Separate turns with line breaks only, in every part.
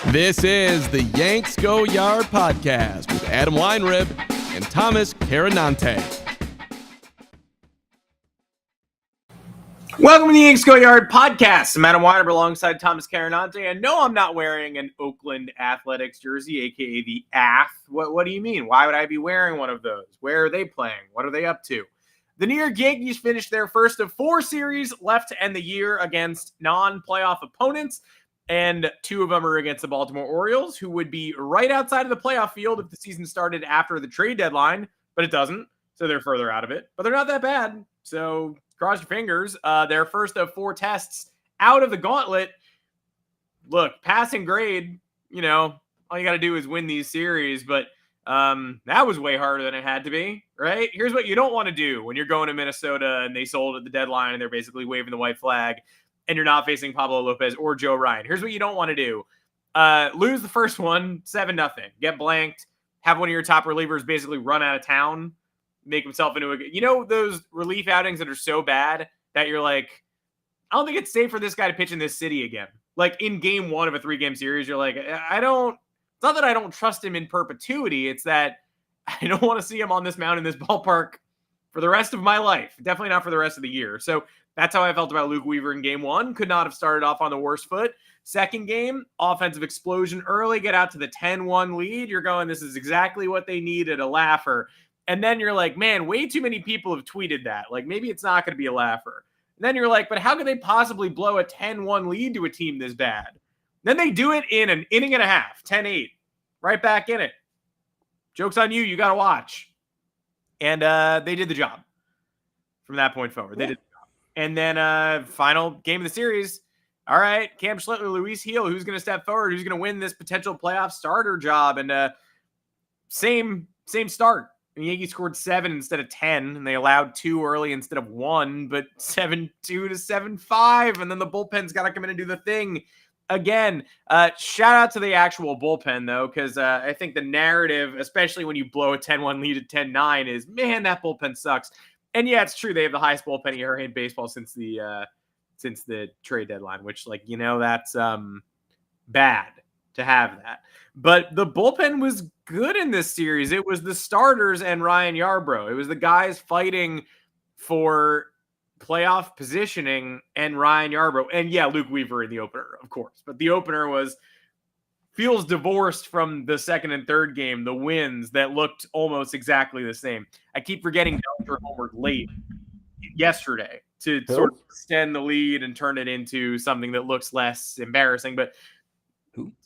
This is the Yanks Go Yard podcast with Adam Weinrib and Thomas Carranante.
Welcome to the Yanks Go Yard podcast. I'm Adam Weinrib alongside Thomas Carranante. And no, I'm not wearing an Oakland Athletics jersey, a.k.a. the AF. What do you mean? Why would I be wearing one of those? Where are they playing? What are they up to? The New York Yankees finished their first of 4 series left to end the year against non-playoff opponents. And 2 of them are against the Baltimore Orioles, who would be right outside of the playoff field if the season started after the trade deadline, but it doesn't, so they're further out of it. But they're not that bad, so cross your fingers. Their first of 4 tests out of the gauntlet. Look, passing grade, all you got to do is win these series, but that was way harder than it had to be, right? Here's what you don't want to do when you're going to Minnesota and they sold at the deadline and they're basically waving the white flag, and you're not facing Pablo Lopez or Joe Ryan. Here's what you don't want to do. Lose the first one, 7-0. Get blanked. Have one of your top relievers basically run out of town. Make himself into those relief outings that are so bad that you're like, I don't think it's safe for this guy to pitch in this city again. Like in game 1 of a 3-game series, you're like, it's not that I don't trust him in perpetuity. It's that I don't want to see him on this mound in this ballpark for the rest of my life. Definitely not for the rest of the year. So that's how I felt about Luke Weaver in game 1. Could not have started off on the worst foot. Second game, offensive explosion early, get out to the 10-1 lead. You're going, this is exactly what they needed, a laugher. And then you're like, man, way too many people have tweeted that. Like, maybe it's not going to be a laugher. And then you're like, but how could they possibly blow a 10-1 lead to a team this bad? Then they do it in an inning and a half, 10-8. Right back in it. Joke's on you. You got to watch. And they did the job from that point forward. They did the job. And then final game of the series. All right, Cam Schlittler, Luis Heel, who's going to step forward? Who's going to win this potential playoff starter job? And same start. The Yankees scored 7 instead of 10, and they allowed 2 early instead of 1, but 7-2 to 7-5, and then the bullpen's got to come in and do the thing again. Shout out to the actual bullpen, though, because I think the narrative, especially when you blow a 10-1 lead at 10-9, is, man, that bullpen sucks. And yeah, it's true. They have the highest bullpen ERA in baseball since the trade deadline, which, that's bad to have that. But the bullpen was good in this series. It was the starters and Ryan Yarbrough. It was the guys fighting for playoff positioning and Ryan Yarbrough. And yeah, Luke Weaver in the opener, of course. But the opener feels divorced from the second and third game, the wins that looked almost exactly the same. I keep forgetting Bellinger homered late yesterday to sort of extend the lead and turn it into something that looks less embarrassing. But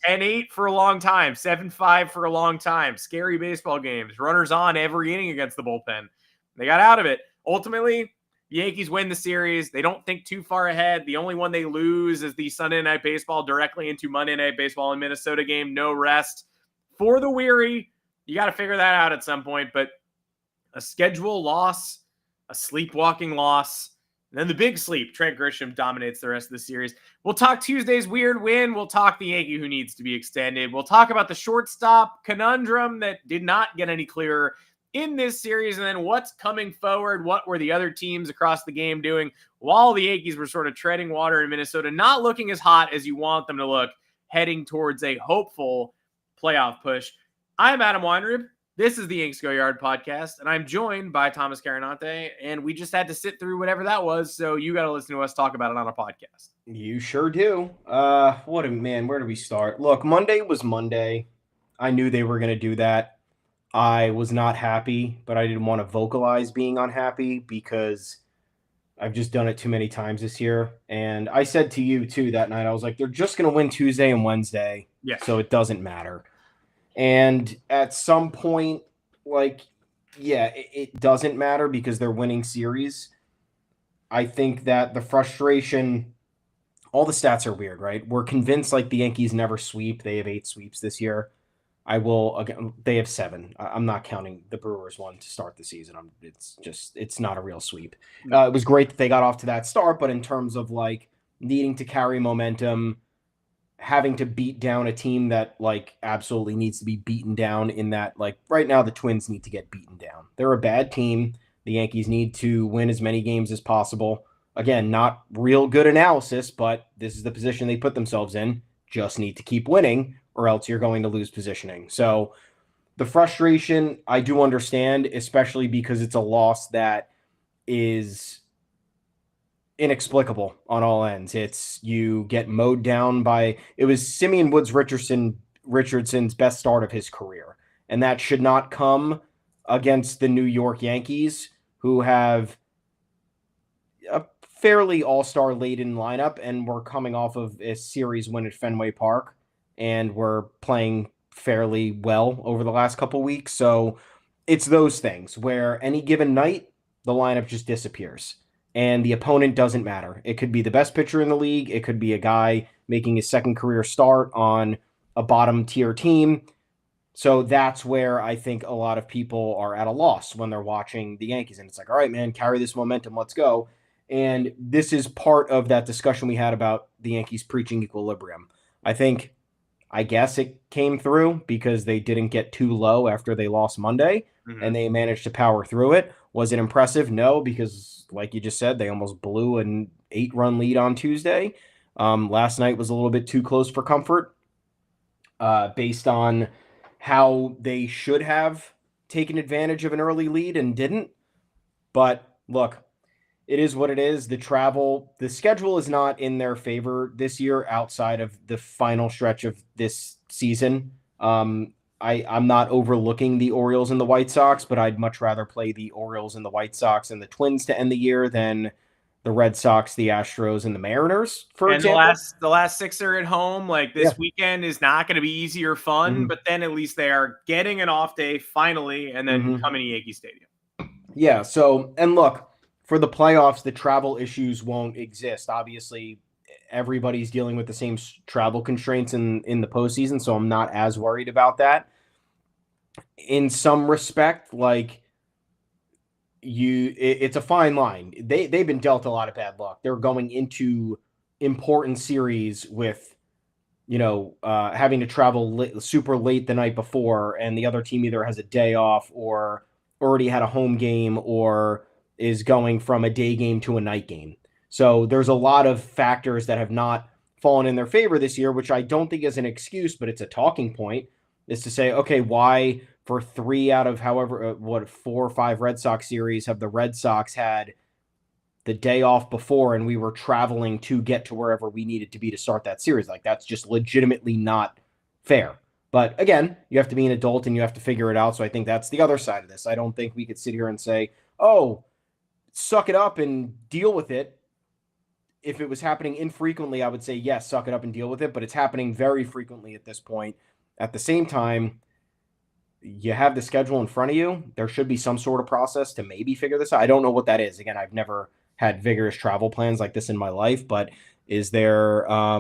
10-8 for a long time, 7-5 for a long time. Scary baseball games. Runners on every inning against the bullpen. They got out of it. Ultimately, the Yankees win the series. They don't think too far ahead. The only one they lose is the Sunday Night Baseball directly into Monday Night Baseball in Minnesota game. No rest for the weary. You got to figure that out at some point. But a schedule loss, a sleepwalking loss, and then the big sleep. Trent Grisham dominates the rest of the series. We'll talk Tuesday's weird win. We'll talk the Yankee who needs to be extended. We'll talk about the shortstop conundrum that did not get any clearer in this series, and then what's coming forward. What were the other teams across the game doing while the Yankees were sort of treading water in Minnesota, not looking as hot as you want them to look, heading towards a hopeful playoff push. I'm Adam Weinrib. This is the Yanks Go Yard podcast, and I'm joined by Thomas Carranante, and we just had to sit through whatever that was, so you got to listen to us talk about it on a podcast.
You sure do. Where do we start? Look, Monday was Monday. I knew they were going to do that. I was not happy, but I didn't want to vocalize being unhappy because I've just done it too many times this year. And I said to you, too, that night, I was like, they're just going to win Tuesday and Wednesday, so it doesn't matter. And at some point, it doesn't matter because they're winning series. I think that the frustration, all the stats are weird, right? We're convinced the Yankees never sweep. They have 8 sweeps this year. They have 7. I'm not counting the Brewers one to start the season. It's not a real sweep. It was great that they got off to that start, but in terms of needing to carry momentum, having to beat down a team that absolutely needs to be beaten down in that right now the Twins need to get beaten down. They're a bad team. The Yankees need to win as many games as possible. Again, not real good analysis, but this is the position they put themselves in. Just need to keep winning. or else you're going to lose positioning. So the frustration I do understand, especially because it's a loss that is inexplicable on all ends. It's you get mowed down by it was Simeon Woods Richardson's best start of his career. And that should not come against the New York Yankees, who have a fairly all-star laden lineup, and we're coming off of a series win at Fenway Park, and we're playing fairly well over the last couple weeks. So it's those things where any given night, the lineup just disappears. And the opponent doesn't matter. It could be the best pitcher in the league. It could be a guy making his second career start on a bottom-tier team. So that's where I think a lot of people are at a loss when they're watching the Yankees. And it's like, all right, man, carry this momentum. Let's go. And this is part of that discussion we had about the Yankees preaching equilibrium. I guess it came through because they didn't get too low after they lost Monday, and they managed to power through it. Was it impressive? No, because like you just said, they almost blew an 8-run lead on Tuesday. Last night was a little bit too close for comfort based on how they should have taken advantage of an early lead and didn't. But look, it is what it is. The schedule is not in their favor this year outside of the final stretch of this season. I'm not overlooking the Orioles and the White Sox, but I'd much rather play the Orioles and the White Sox and the Twins to end the year than the Red Sox, the Astros, and the Mariners, for example.
The last 6 are at home. Like this weekend is not going to be easy or fun, but then at least they are getting an off day finally, and then coming to Yankee Stadium.
Yeah. So, and look, for the playoffs, the travel issues won't exist. Obviously, everybody's dealing with the same travel constraints in the postseason, so I'm not as worried about that. In some respect, like it's a fine line. They've been dealt a lot of bad luck. They're going into important series with, having to travel super late the night before, and the other team either has a day off or already had a home game or is going from a day game to a night game. So there's a lot of factors that have not fallen in their favor this year, which I don't think is an excuse, but it's a talking point, is to say, okay, why for 3 out of 4 or 5 Red Sox series have the Red Sox had the day off before and we were traveling to get to wherever we needed to be to start that series? Like, that's just legitimately not fair. But again, you have to be an adult and you have to figure it out. So I think that's the other side of this. I don't think we could sit here and say, oh, suck it up and deal with it. If it was happening infrequently, I would say, yes, suck it up and deal with it. But it's happening very frequently at this point. At the same time, you have the schedule in front of you. There should be some sort of process to maybe figure this out. I don't know what that is. Again, I've never had vigorous travel plans like this in my life. But is there, I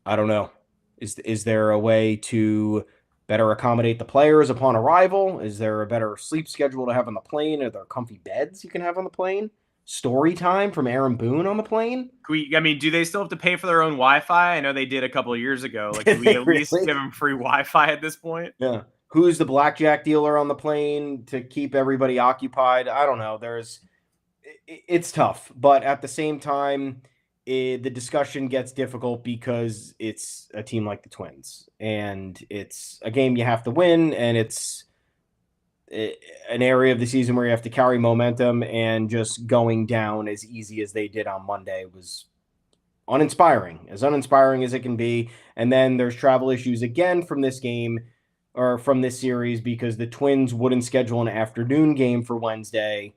don't know. Is there a way to better accommodate the players upon arrival? Is there a better sleep schedule to have on the plane? Are there comfy beds you can have on the plane? Story time from Aaron Boone on the plane?
Do they still have to pay for their own Wi-Fi? I know they did a couple of years ago. Like, do we at least give them free Wi-Fi at this point?
Yeah. Who's the blackjack dealer on the plane to keep everybody occupied? I don't know. It's tough, but at the same time, the discussion gets difficult because it's a team like the Twins, and it's a game you have to win, and it's an area of the season where you have to carry momentum, and just going down as easy as they did on Monday was uninspiring as it can be. And then there's travel issues again from this game or from this series because the Twins wouldn't schedule an afternoon game for Wednesday.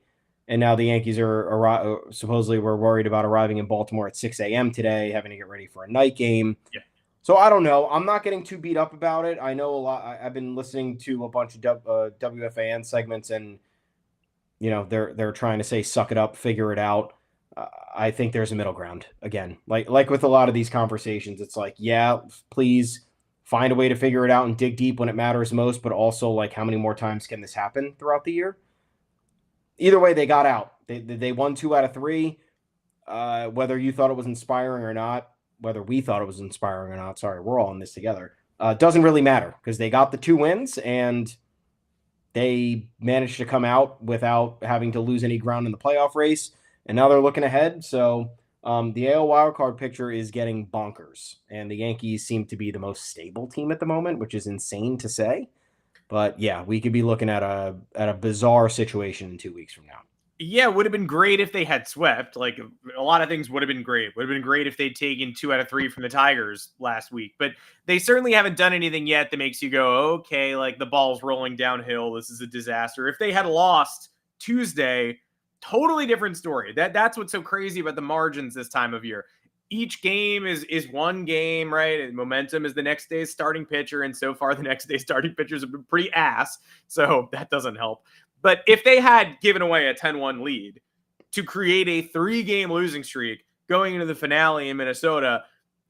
And now the Yankees are supposedly were worried about arriving in Baltimore at 6 a.m. today, having to get ready for a night game.
Yeah.
So I don't know. I'm not getting too beat up about it. I know a lot. I've been listening to a bunch of WFAN segments, and they're trying to say suck it up, figure it out. I think there's a middle ground again. Like with a lot of these conversations, it's like, yeah, please find a way to figure it out and dig deep when it matters most, but also like how many more times can this happen throughout the year? Either way, they got out. They won 2 out of 3. Whether you thought it was inspiring or not, whether we thought it was inspiring or not, sorry, we're all in this together. Doesn't really matter because they got the 2 wins and they managed to come out without having to lose any ground in the playoff race. And now they're looking ahead. So The AL wildcard picture is getting bonkers, and the Yankees seem to be the most stable team at the moment, which is insane to say. But yeah, we could be looking at a bizarre situation in 2 weeks from now.
Yeah, it would have been great if they had swept. Like a lot of things would have been great. Would have been great if they'd taken 2 out of 3 from the Tigers last week. But they certainly haven't done anything yet that makes you go, okay, like the ball's rolling downhill. This is a disaster. If they had lost Tuesday, totally different story. That's what's so crazy about the margins this time of year. Each game is one game, right? And momentum is the next day's starting pitcher. And so far, the next day's starting pitchers have been pretty ass. So that doesn't help. But if they had given away a 10-1 lead to create a 3-game losing streak going into the finale in Minnesota,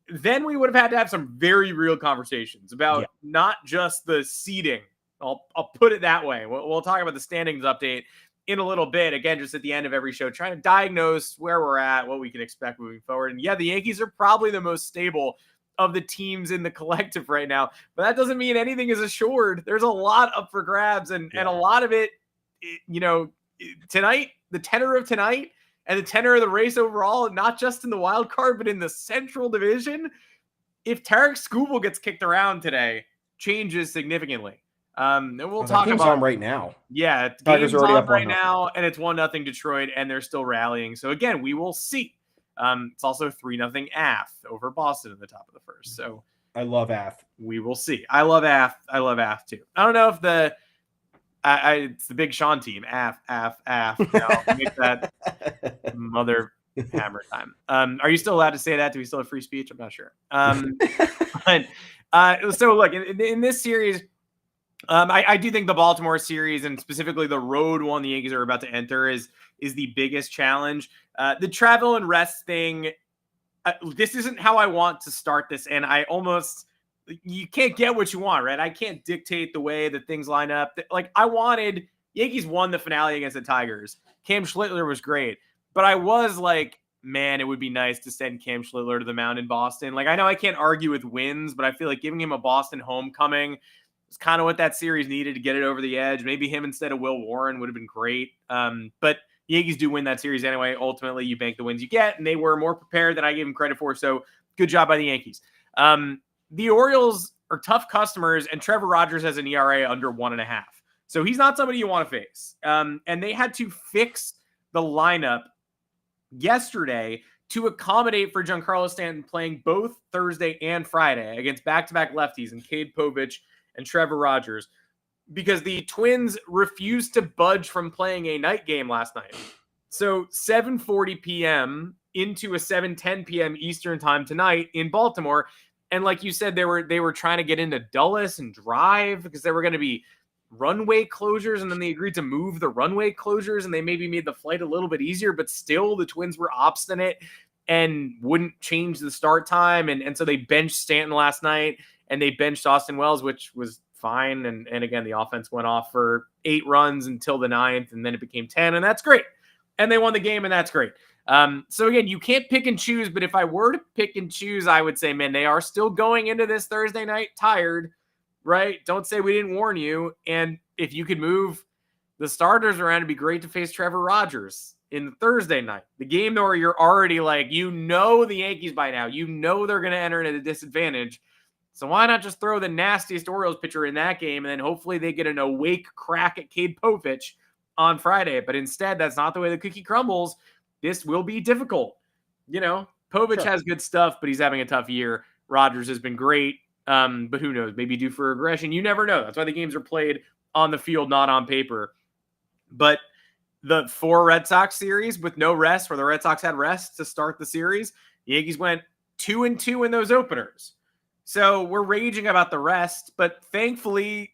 then we would have had to have some very real conversations about not just the seeding. I'll put it that way. We'll talk about the standings update in a little bit. Again, just at the end of every show, trying to diagnose where we're at, what we can expect moving forward. And yeah, the Yankees are probably the most stable of the teams in the collective right now. But that doesn't mean anything is assured. There's a lot up for grabs, and a lot of it, tonight, the tenor of tonight and the tenor of the race overall, not just in the wild card, but in the Central Division, if Tarek Skubal gets kicked around today, changes significantly. And we'll talk about
on right now.
Yeah,
Tigers
game's
already
on
up
right
1-0.
now, and it's 1-0 Detroit, and they're still rallying. So again, we will see. It's also 3-0 AF over Boston in the top of the first. So
I love AF.
We will see. I love AF. I love AF too. I don't know if it's the Big Sean team. AF. Make that mother hammer time. Are you still allowed to say that? Do we still have free speech? I'm not sure. So look, in this series, I do think the Baltimore series, and specifically the road one the Yankees are about to enter, is the biggest challenge. The travel and rest thing, this isn't how I want to start this, and you can't get what you want, right? I can't dictate the way that things line up. Like, Yankees won the finale against the Tigers. Cam Schlittler was great, but I was like, man, it would be nice to send Cam Schlittler to the mound in Boston. Like, I know I can't argue with wins, but I feel like giving him a Boston homecoming is kind of what that series needed to get it over the edge. Maybe him instead of Will Warren would have been great. But the Yankees do win that series anyway. Ultimately, you bank the wins you get, and they were more prepared than I gave them credit for. So good job by the Yankees. The Orioles are tough customers, and Trevor Rogers has an ERA under 1.5. So he's not somebody you want to face. And they had to fix the lineup yesterday to accommodate for Giancarlo Stanton playing both Thursday and Friday against back-to-back lefties and Cade Povich and Trevor Rogers, because the Twins refused to budge from playing a night game last night. So 7:40 p.m. into a 7:10 p.m. Eastern time tonight in Baltimore. And like you said, they were trying to get into Dulles and drive because there were going to be runway closures, and then they agreed to move the runway closures, and they maybe made the flight a little bit easier, but still the Twins were obstinate and wouldn't change the start time. And so they benched Stanton last night, and they benched Austin Wells, which was fine. And again, the offense went off for 8 runs until the 9th, and then it became 10, and that's great. And they won the game, and that's great. So again, you can't pick and choose, but if I were to pick and choose, I would say, man, they are still going into this Thursday night tired, right? Don't say we didn't warn you. And if you could move the starters around, it'd be great to face Trevor Rogers in the Thursday night. The game where you're already like, the Yankees by now, they're going to enter at a disadvantage. So why not just throw the nastiest Orioles pitcher in that game, and then hopefully they get an awake crack at Cade Povich on Friday. But instead, that's not the way the cookie crumbles. This will be difficult. Povich has good stuff, but he's having a tough year. Rogers has been great, but who knows? Maybe due for regression. You never know. That's why the games are played on the field, not on paper. But the 4 Red Sox series with no rest, where the Red Sox had rest to start the series, the Yankees went 2-2 in those openers. So we're raging about the rest, but thankfully,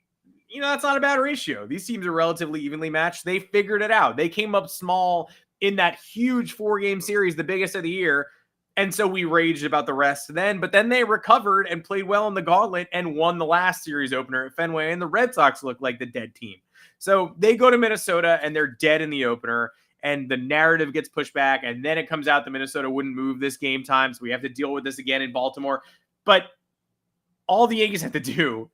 that's not a bad ratio. These teams are relatively evenly matched. They figured it out. They came up small in that huge 4-game series, the biggest of the year. And so we raged about the rest then, but then they recovered and played well in the gauntlet and won the last series opener at Fenway, and the Red Sox looked like the dead team. So they go to Minnesota and they're dead in the opener, and the narrative gets pushed back, and then it comes out that Minnesota wouldn't move this game time, so we have to deal with this again in Baltimore. But all the Yankees have to do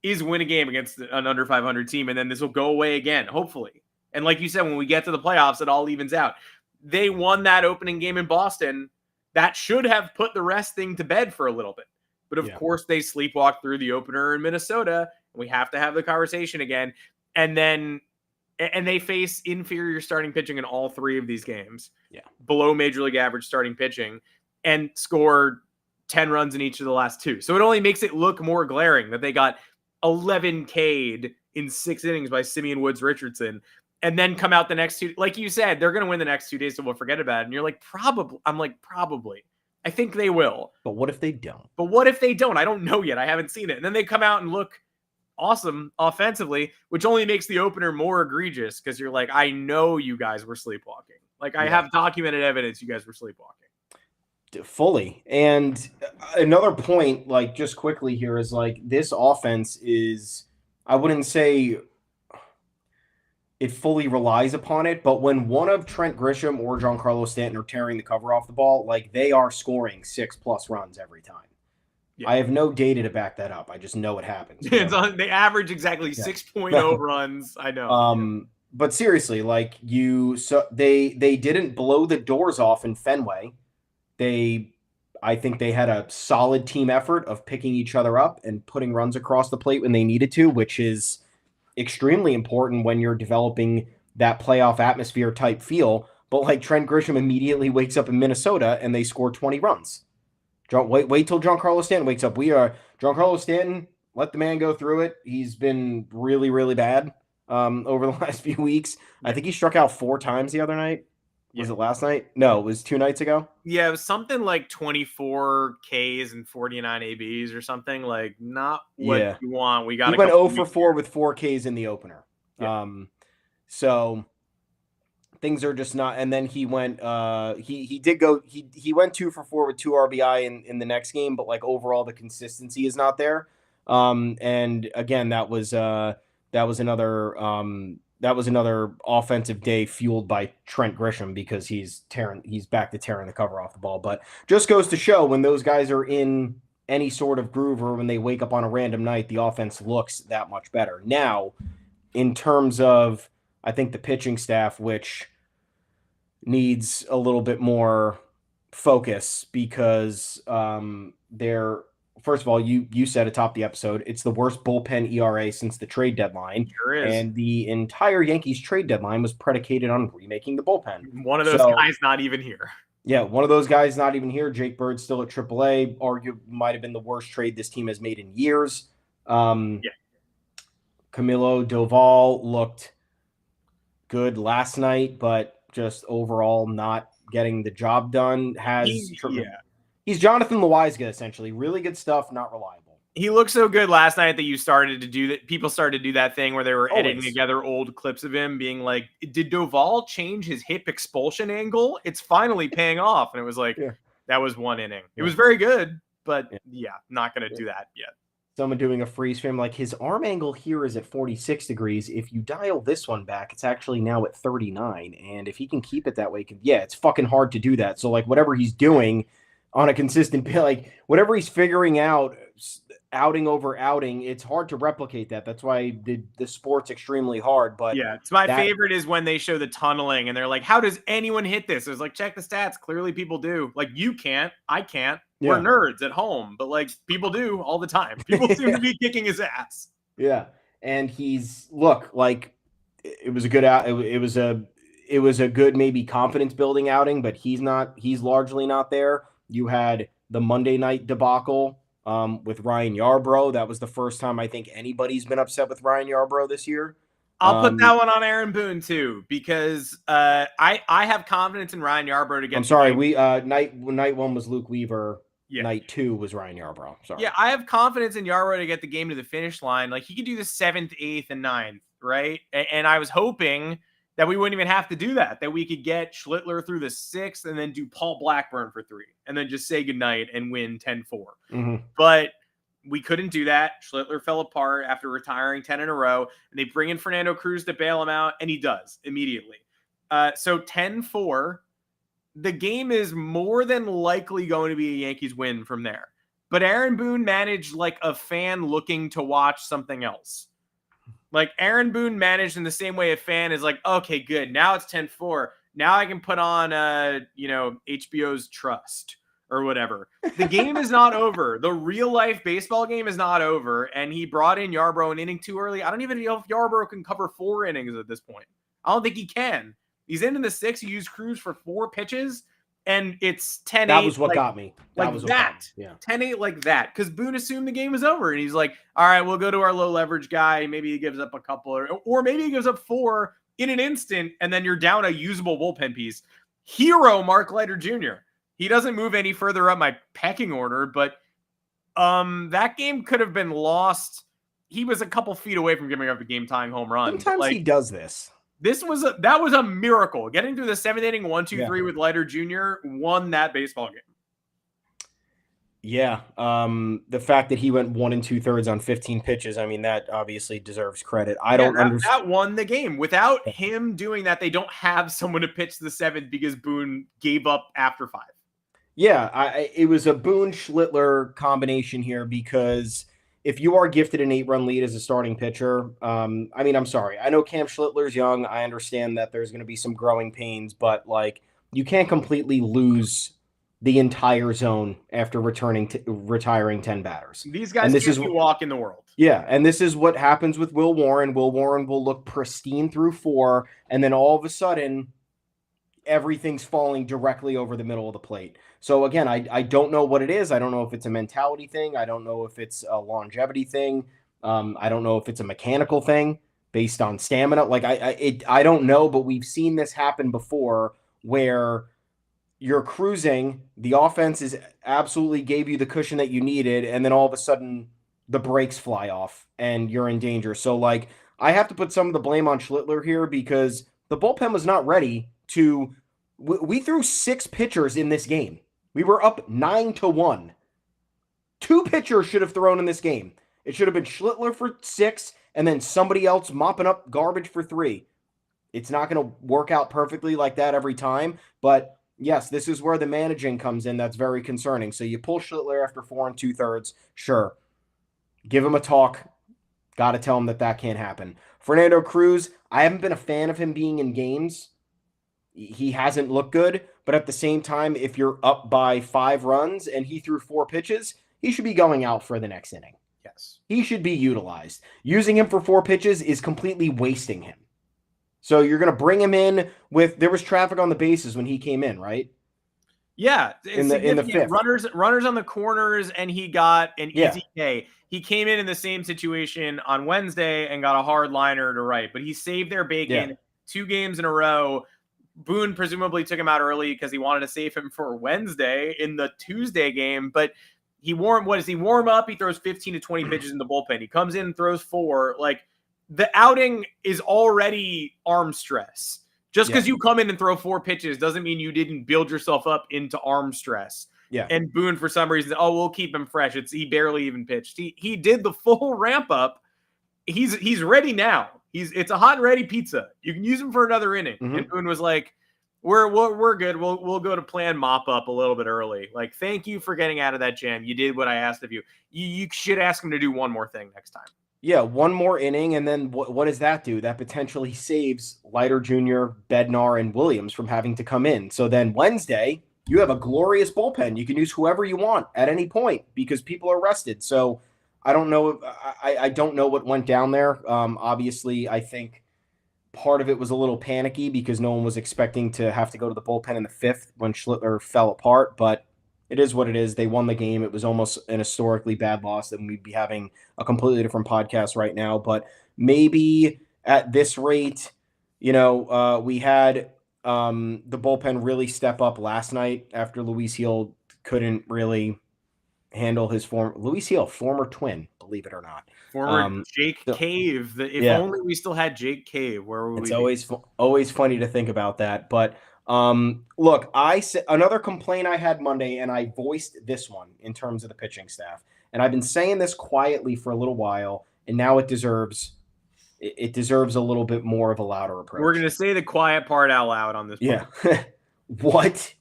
is win a game against an under 500 team, and then this will go away again, hopefully. And like you said, when we get to the playoffs, it all evens out. They won that opening game in Boston that should have put the rest thing to bed for a little bit. But of course, they sleepwalk through the opener in Minnesota. We have to have the conversation again. And they face inferior starting pitching in all 3 of these games.
Yeah.
Below major league average starting pitching, and score 10 runs in each of the last 2. So it only makes it look more glaring that they got 11 K'd in 6 innings by Simeon Woods Richardson, and then come out the next 2. Like you said, they're going to win the next 2 days, so we'll forget about it. And you're like, probably. I'm like, probably. I think they will.
But what if they don't?
I don't know yet. I haven't seen it. And then they come out and look awesome offensively, which only makes the opener more egregious because you're like, I know you guys were sleepwalking. Like, I have documented evidence you guys were sleepwalking.
Fully. And another point, like, just quickly here, is like, this offense is, I wouldn't say it fully relies upon it, but when one of Trent Grisham or Giancarlo Stanton are tearing the cover off the ball, like, they are scoring 6+ runs every time. Yeah. I have no data to back that up. I just know it happens.
They average exactly 6.0 runs. I know.
But seriously, like, they didn't blow the doors off in Fenway. I think they had a solid team effort of picking each other up and putting runs across the plate when they needed to, which is extremely important when you're developing that playoff atmosphere type feel. But like, Trent Grisham immediately wakes up in Minnesota and they score 20 runs. Wait till Giancarlo Stanton wakes up. Giancarlo Stanton, let the man go through it. He's been really, really bad over the last few weeks. I think he struck out 4 times the other night. Was it last night? No, it was 2 nights ago.
Yeah, it was something like 24 Ks and 49 ABs or something. Like, not what you want. He
went 0 for 4 with 4 Ks in the opener. Yeah. So things are just not. And then he went. He went 2 for 4 with 2 RBI in the next game, but like, overall the consistency is not there. And again, that was another offensive day fueled by Trent Grisham because he's back to tearing the cover off the ball. But just goes to show, when those guys are in any sort of groove or when they wake up on a random night, the offense looks that much better. Now, in terms of, I think, the pitching staff, which needs a little bit more focus because they're, first of all, you said atop the episode, it's the worst bullpen ERA since the trade deadline.
Sure is.
And the entire Yankees trade deadline was predicated on remaking the bullpen.
One of those guys not even here.
Yeah, one of those guys not even here. Jake Bird's still at AAA. Arguably might have been the worst trade this team has made in years. Camilo Doval looked good last night, but just overall not getting the job done. He's Jonathan Loaiza, essentially. Really good stuff, not reliable.
He looked so good last night that you started to do that. People started to do that thing where they were editing together old clips of him being like, did Doval change his hip expulsion angle? It's finally paying off. And it was like, that was 1 inning. It was very good, but not going to do that yet.
Someone doing a freeze frame, like, his arm angle here is at 46 degrees. If you dial this one back, it's actually now at 39. And if he can keep it that way, it's fucking hard to do that. So like, whatever he's doing on a consistent, like, whatever he's figuring out, outing over outing, it's hard to replicate that. That's why the sport's extremely hard. But
it's my favorite is when they show the tunneling and they're like, how does anyone hit this? It's like, check the stats. Clearly people do. Like, you can't, I can't. We're nerds at home, but like, people do all the time. People seem to be kicking his ass.
Yeah. And it was a good out. It was a good, maybe confidence building outing, but he's largely not there. You had the Monday night debacle with Ryan Yarbrough. That was the first time I think anybody's been upset with Ryan Yarbrough this year.
I'll put that one on Aaron Boone too, because I have confidence in Ryan Yarbrough to get.
I'm sorry, night 1 was Luke Weaver. Yeah. Night 2 was Ryan Yarbrough. Sorry.
Yeah, I have confidence in Yarbrough to get the game to the finish line. Like, he could do the 7th, 8th, and 9th, right? And I was hoping that we wouldn't even have to do that we could get Schlittler through the 6th and then do Paul Blackburn for 3 and then just say goodnight and win 10-4.
Mm-hmm.
But we couldn't do that. Schlittler fell apart after retiring 10 in a row, and they bring in Fernando Cruz to bail him out, and he does immediately. So 10-4. The game is more than likely going to be a Yankees win from there. But Aaron Boone managed like a fan looking to watch something else. Like, Aaron Boone managed in the same way a fan is like, okay, good. Now it's 10-4. Now I can put on, HBO's Trust or whatever. The game is not over. The real life baseball game is not over. And he brought in Yarbrough an inning too early. I don't even know if Yarbrough can cover 4 innings at this point. I don't think he can. He's in the 6th. He used Cruz for 4 pitches, and it's 10-8.
That was what got me.
That was that. Yeah. 10-8 like that. Because Boone assumed the game was over. And he's like, all right, we'll go to our low leverage guy. Maybe he gives up a couple, or maybe he gives up 4 in an instant, and then you're down a usable bullpen piece. Hero Mark Leiter Jr. He doesn't move any further up my pecking order, but that game could have been lost. He was a couple feet away from giving up a game-tying home run.
Sometimes he does this.
That was a miracle. Getting through the 7th inning, 1-2-3 with Leiter Jr. won that baseball game.
Yeah. The fact that he went 1 2/3 on 15 pitches, I mean, that obviously deserves credit. I don't understand.
That won the game. Without him doing that, they don't have someone to pitch the 7th because Boone gave up after 5.
Yeah, it was a Boone Schlittler combination here because if you are gifted an 8-run lead as a starting pitcher, I mean, I'm sorry. I know Cam Schlittler's young. I understand that there's going to be some growing pains, but like you can't completely lose the entire zone after retiring 10 batters.
These guys can't walk in the world.
Yeah, and this is what happens with Will Warren. Will Warren will look pristine through 4, and then all of a sudden, everything's falling directly over the middle of the plate. So again, I don't know what it is. I don't know if it's a mentality thing. I don't know if it's a longevity thing. I don't know if it's a mechanical thing based on stamina. Like I don't know, but we've seen this happen before where you're cruising, the offense is absolutely gave you the cushion that you needed, and then all of a sudden the brakes fly off and you're in danger. So like I have to put some of the blame on Schlittler here because the bullpen was not ready to. We threw 6 pitchers in this game. We were up 9-1. 2 pitchers should have thrown in this game. It should have been Schlittler for 6 and then somebody else mopping up garbage for 3. It's not going to work out perfectly like that every time, but yes, this is where the managing comes in. That's very concerning. So you pull Schlittler after 4 2/3. Sure. Give him a talk. Got to tell him that can't happen. Fernando Cruz, I haven't been a fan of him being in games. He hasn't looked good, but at the same time, if you're up by 5 runs and he threw 4 pitches, he should be going out for the next inning.
Yes.
He should be utilized. Using him for 4 pitches is completely wasting him. So you're going to bring him in there was traffic on the bases when he came in, right?
Yeah.
In the 5th.
Runners on the corners, and he got an easy K. He came in the same situation on Wednesday and got a hard liner to right, but he saved their bacon 2 games in a row. Boone presumably took him out early because he wanted to save him for Wednesday in the Tuesday game, but he warm up? He throws 15 to 20 pitches in the bullpen. He comes in and throws 4. Like the outing is already arm stress. Just because you come in and throw 4 pitches doesn't mean you didn't build yourself up into arm stress.
Yeah.
And Boone, for some reason, we'll keep him fresh. He barely even pitched. He did the full ramp up. He's ready now. It's a hot and ready pizza. You can use him for another inning. Mm-hmm. And Boone was like, we're good. We'll go to plan mop up a little bit early. Like, thank you for getting out of that jam. You did what I asked of you. You should ask him to do one more thing next time.
Yeah, 1 more inning, and then what does that do? That potentially saves Leiter Jr., Bednar, and Williams from having to come in. So then Wednesday, you have a glorious bullpen. You can use whoever you want at any point because people are rested. So I don't know. I don't know what went down there. Obviously, I think part of it was a little panicky because no one was expecting to have to go to the bullpen in the 5th when Schlittler fell apart. But it is what it is. They won the game. It was almost an historically bad loss, and we'd be having a completely different podcast right now. But maybe at this rate, we had the bullpen really step up last night after Luis Gil couldn't really handle his Luis Gil, former twin, believe it or not.
Former Jake Cave. If only we still had Jake Cave, where would we be?
It's always funny to think about that. But look, another complaint I had Monday, and I voiced this one in terms of the pitching staff. And I've been saying this quietly for a little while, and now it deserves a little bit more of a louder approach.
We're going to say the quiet part out loud on this point.
Yeah. What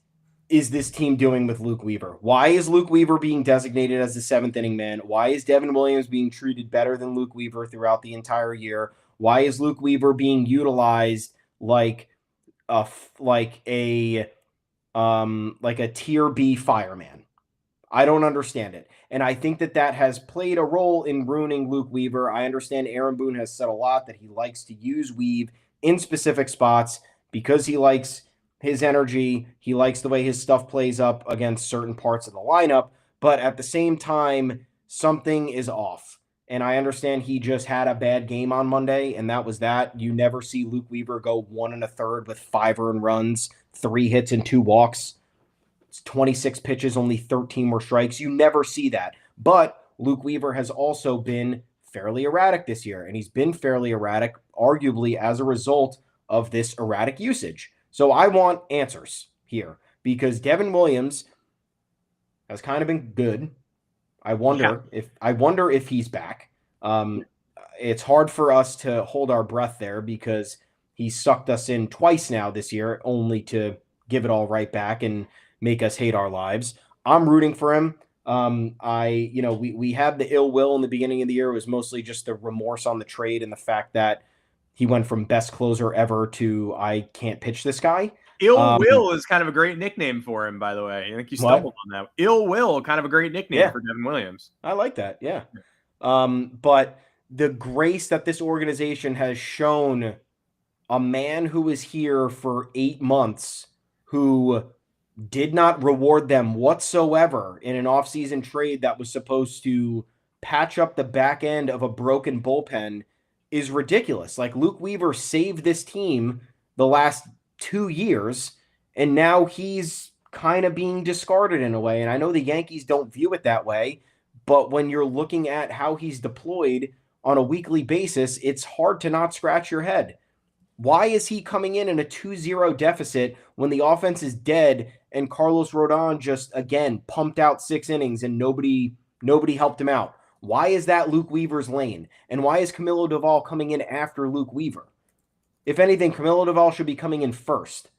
is this team doing with Luke Weaver? Why is Luke Weaver being designated as the 7th inning man? Why is Devin Williams being treated better than Luke Weaver throughout the entire year? Why is Luke Weaver being utilized like a like a tier B fireman. I don't understand it. And I think that has played a role in ruining Luke Weaver. I understand Aaron Boone has said a lot that he likes to use Weave in specific spots because he likes his energy. He likes the way his stuff plays up against certain parts of the lineup. But at the same time, something is off. And I understand he just had a bad game on Monday, and that was that. You never see Luke Weaver go 1 1/3 with 5 earned runs, 3 hits, and 2 walks. It's 26 pitches, only 13 were strikes. You never see that. But Luke Weaver has also been fairly erratic this year, and he's been fairly erratic, arguably as a result of this erratic usage. So I want answers here because Devin Williams has kind of been good. I wonder if he's back. It's hard for us to hold our breath there because he sucked us in twice now this year, only to give it all right back and make us hate our lives. I'm rooting for him. We had the ill will in the beginning of the year. It was mostly just the remorse on the trade and the fact that he went from best closer ever to I can't pitch this guy.
Ill Will is kind of a great nickname for him, by the way. I think you stumbled on that. Ill Will, kind of a great nickname for Devin Williams.
I like that, yeah. But the grace that this organization has shown a man who was here for 8 months who did not reward them whatsoever in an offseason trade that was supposed to patch up the back end of a broken bullpen is ridiculous. Like, Luke Weaver saved this team the last 2 years, and now he's kind of being discarded in a way. And I know the Yankees don't view it that way, but when you're looking at how he's deployed on a weekly basis, it's hard to not scratch your head. Why is he coming in a 2-0 deficit when the offense is dead and Carlos Rodon just, again, pumped out 6 innings and nobody helped him out? Why is that Luke Weaver's lane? And why is Camilo Doval coming in after Luke Weaver? If anything, Camilo Doval should be coming in first.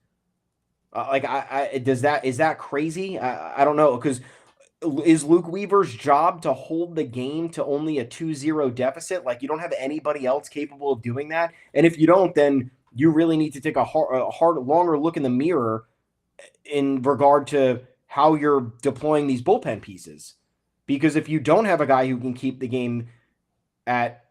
Is that crazy? I don't know, because is Luke Weaver's job to hold the game to only a 2-0 deficit? Like, you don't have anybody else capable of doing that. And if you don't, then you really need to take a longer look in the mirror in regard to how you're deploying these bullpen pieces. Because if you don't have a guy who can keep the game at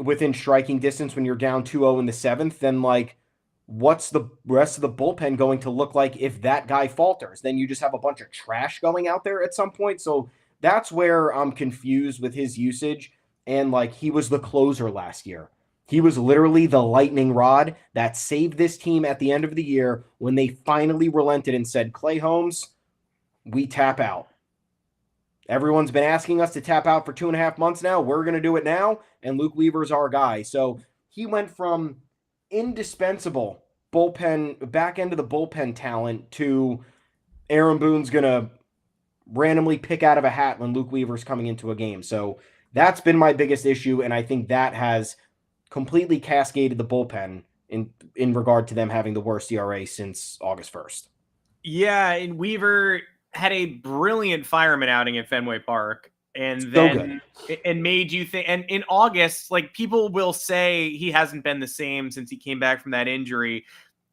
within striking distance when you're down 2-0 in the 7th, then like, what's the rest of the bullpen going to look like if that guy falters? Then you just have a bunch of trash going out there at some point. So that's where I'm confused with his usage. And like, he was the closer last year. He was literally the lightning rod that saved this team at the end of the year when they finally relented and said, Clay Holmes, we tap out. Everyone's been asking us to tap out for 2.5 months now. We're going to do it now. And Luke Weaver's our guy. So he went from indispensable bullpen, back end of the bullpen talent to Aaron Boone's going to randomly pick out of a hat when Luke Weaver's coming into a game. So that's been my biggest issue. And I think that has completely cascaded the bullpen in regard to them having the worst ERA since August 1st.
Yeah. And Weaver had a brilliant fireman outing at Fenway Park. And then it made you think, and in August, like, people will say he hasn't been the same since he came back from that injury.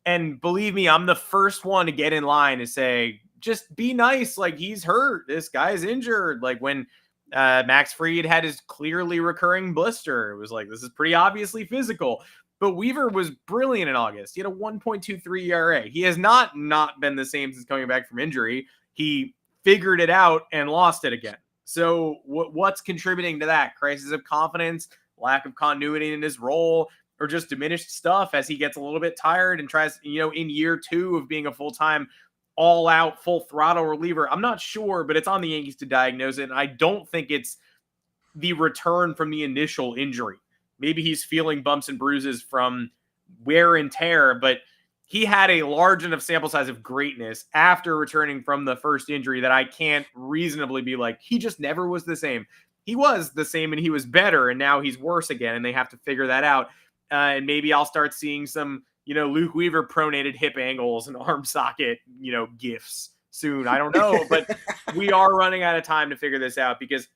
And believe me, I'm the first one to get in line to say, just be nice. Like, he's hurt. This guy's injured. Like, when Max Fried had his clearly recurring blister, it was like, this is pretty obviously physical. But Weaver was brilliant in August. He had a 1.23 ERA. He has not been the same since coming back from injury. He figured it out and lost it again. So what's contributing to that? Crisis of confidence, lack of continuity in his role, or just diminished stuff as he gets a little bit tired and tries, in year 2 of being a full-time, all-out, full-throttle reliever? I'm not sure, but it's on the Yankees to diagnose it. And I don't think it's the return from the initial injury. Maybe he's feeling bumps and bruises from wear and tear, but he had a large enough sample size of greatness after returning from the first injury that I can't reasonably be like, he just never was the same. He was the same and he was better, and now he's worse again, and they have to figure that out. And maybe I'll start seeing some, Luke Weaver pronated hip angles and arm socket, gifs soon. I don't know, but we are running out of time to figure this out because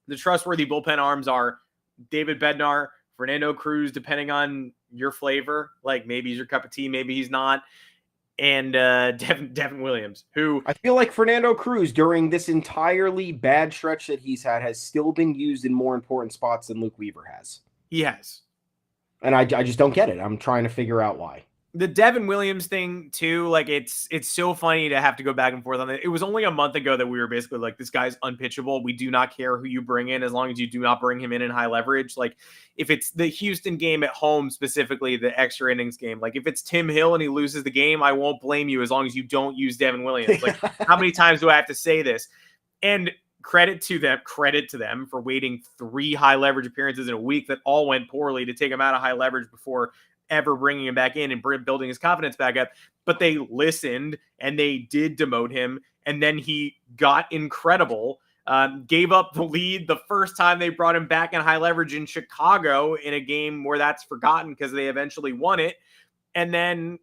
the trustworthy bullpen arms are David Bednar, Fernando Cruz, depending on your flavor. Like, maybe he's your cup of tea, maybe he's not. and Devin Williams, who
I feel like Fernando Cruz during this entirely bad stretch that he's had has still been used in more important spots than Luke Weaver has.
he has.
And I just don't get it. I'm trying to figure out why.
The Devin Williams thing too, like it's so funny to have to go back and forth on it. It was only a month ago that we were basically like, this guy's unpitchable. We do not care who you bring in as long as you do not bring him in high leverage. Like if it's the Houston game at home, specifically the extra innings game, like if it's Tim Hill and he loses the game, I won't blame you as long as you don't use Devin Williams. Like how many times do I have to say this? And credit to them for waiting 3 high leverage appearances in a week that all went poorly to take him out of high leverage before ever bringing him back in and building his confidence back up. But they listened and they did demote him. And then he got incredible, gave up the lead the first time they brought him back in high leverage in Chicago in a game where that's forgotten because they eventually won it. And then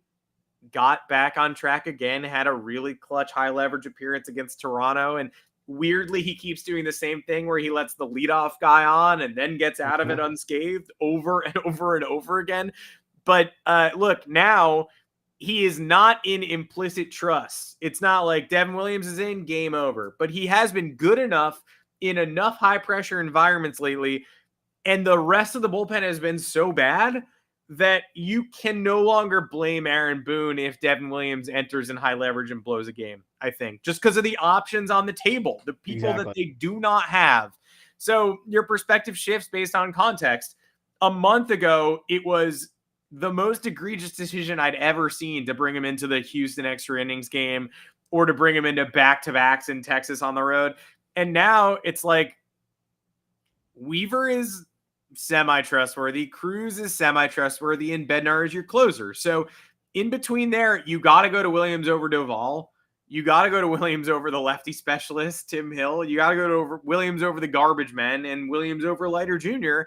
got back on track again, had a really clutch high leverage appearance against Toronto. And weirdly, he keeps doing the same thing where he lets the leadoff guy on and then gets out of it unscathed over and over and over again. But look, now he is not in implicit trust. It's not like Devin Williams is in, game over. But he has been good enough in enough high-pressure environments lately, and the rest of the bullpen has been so bad that you can no longer blame Aaron Boone if Devin Williams enters in high leverage and blows a game, I think. Just because of the options on the table, the people that they do not have. So your perspective shifts based on context. A month ago, it was the most egregious decision I'd ever seen to bring him into the Houston extra innings game or to bring him into back-to-backs in Texas on the road. And now it's like Weaver is semi-trustworthy, Cruz is semi-trustworthy, and Bednar is your closer. So in between there, you got to go to Williams over Doval. You got to go to Williams over the lefty specialist, Tim Hill. You got to go to Williams over the garbage men and Williams over Leiter Jr.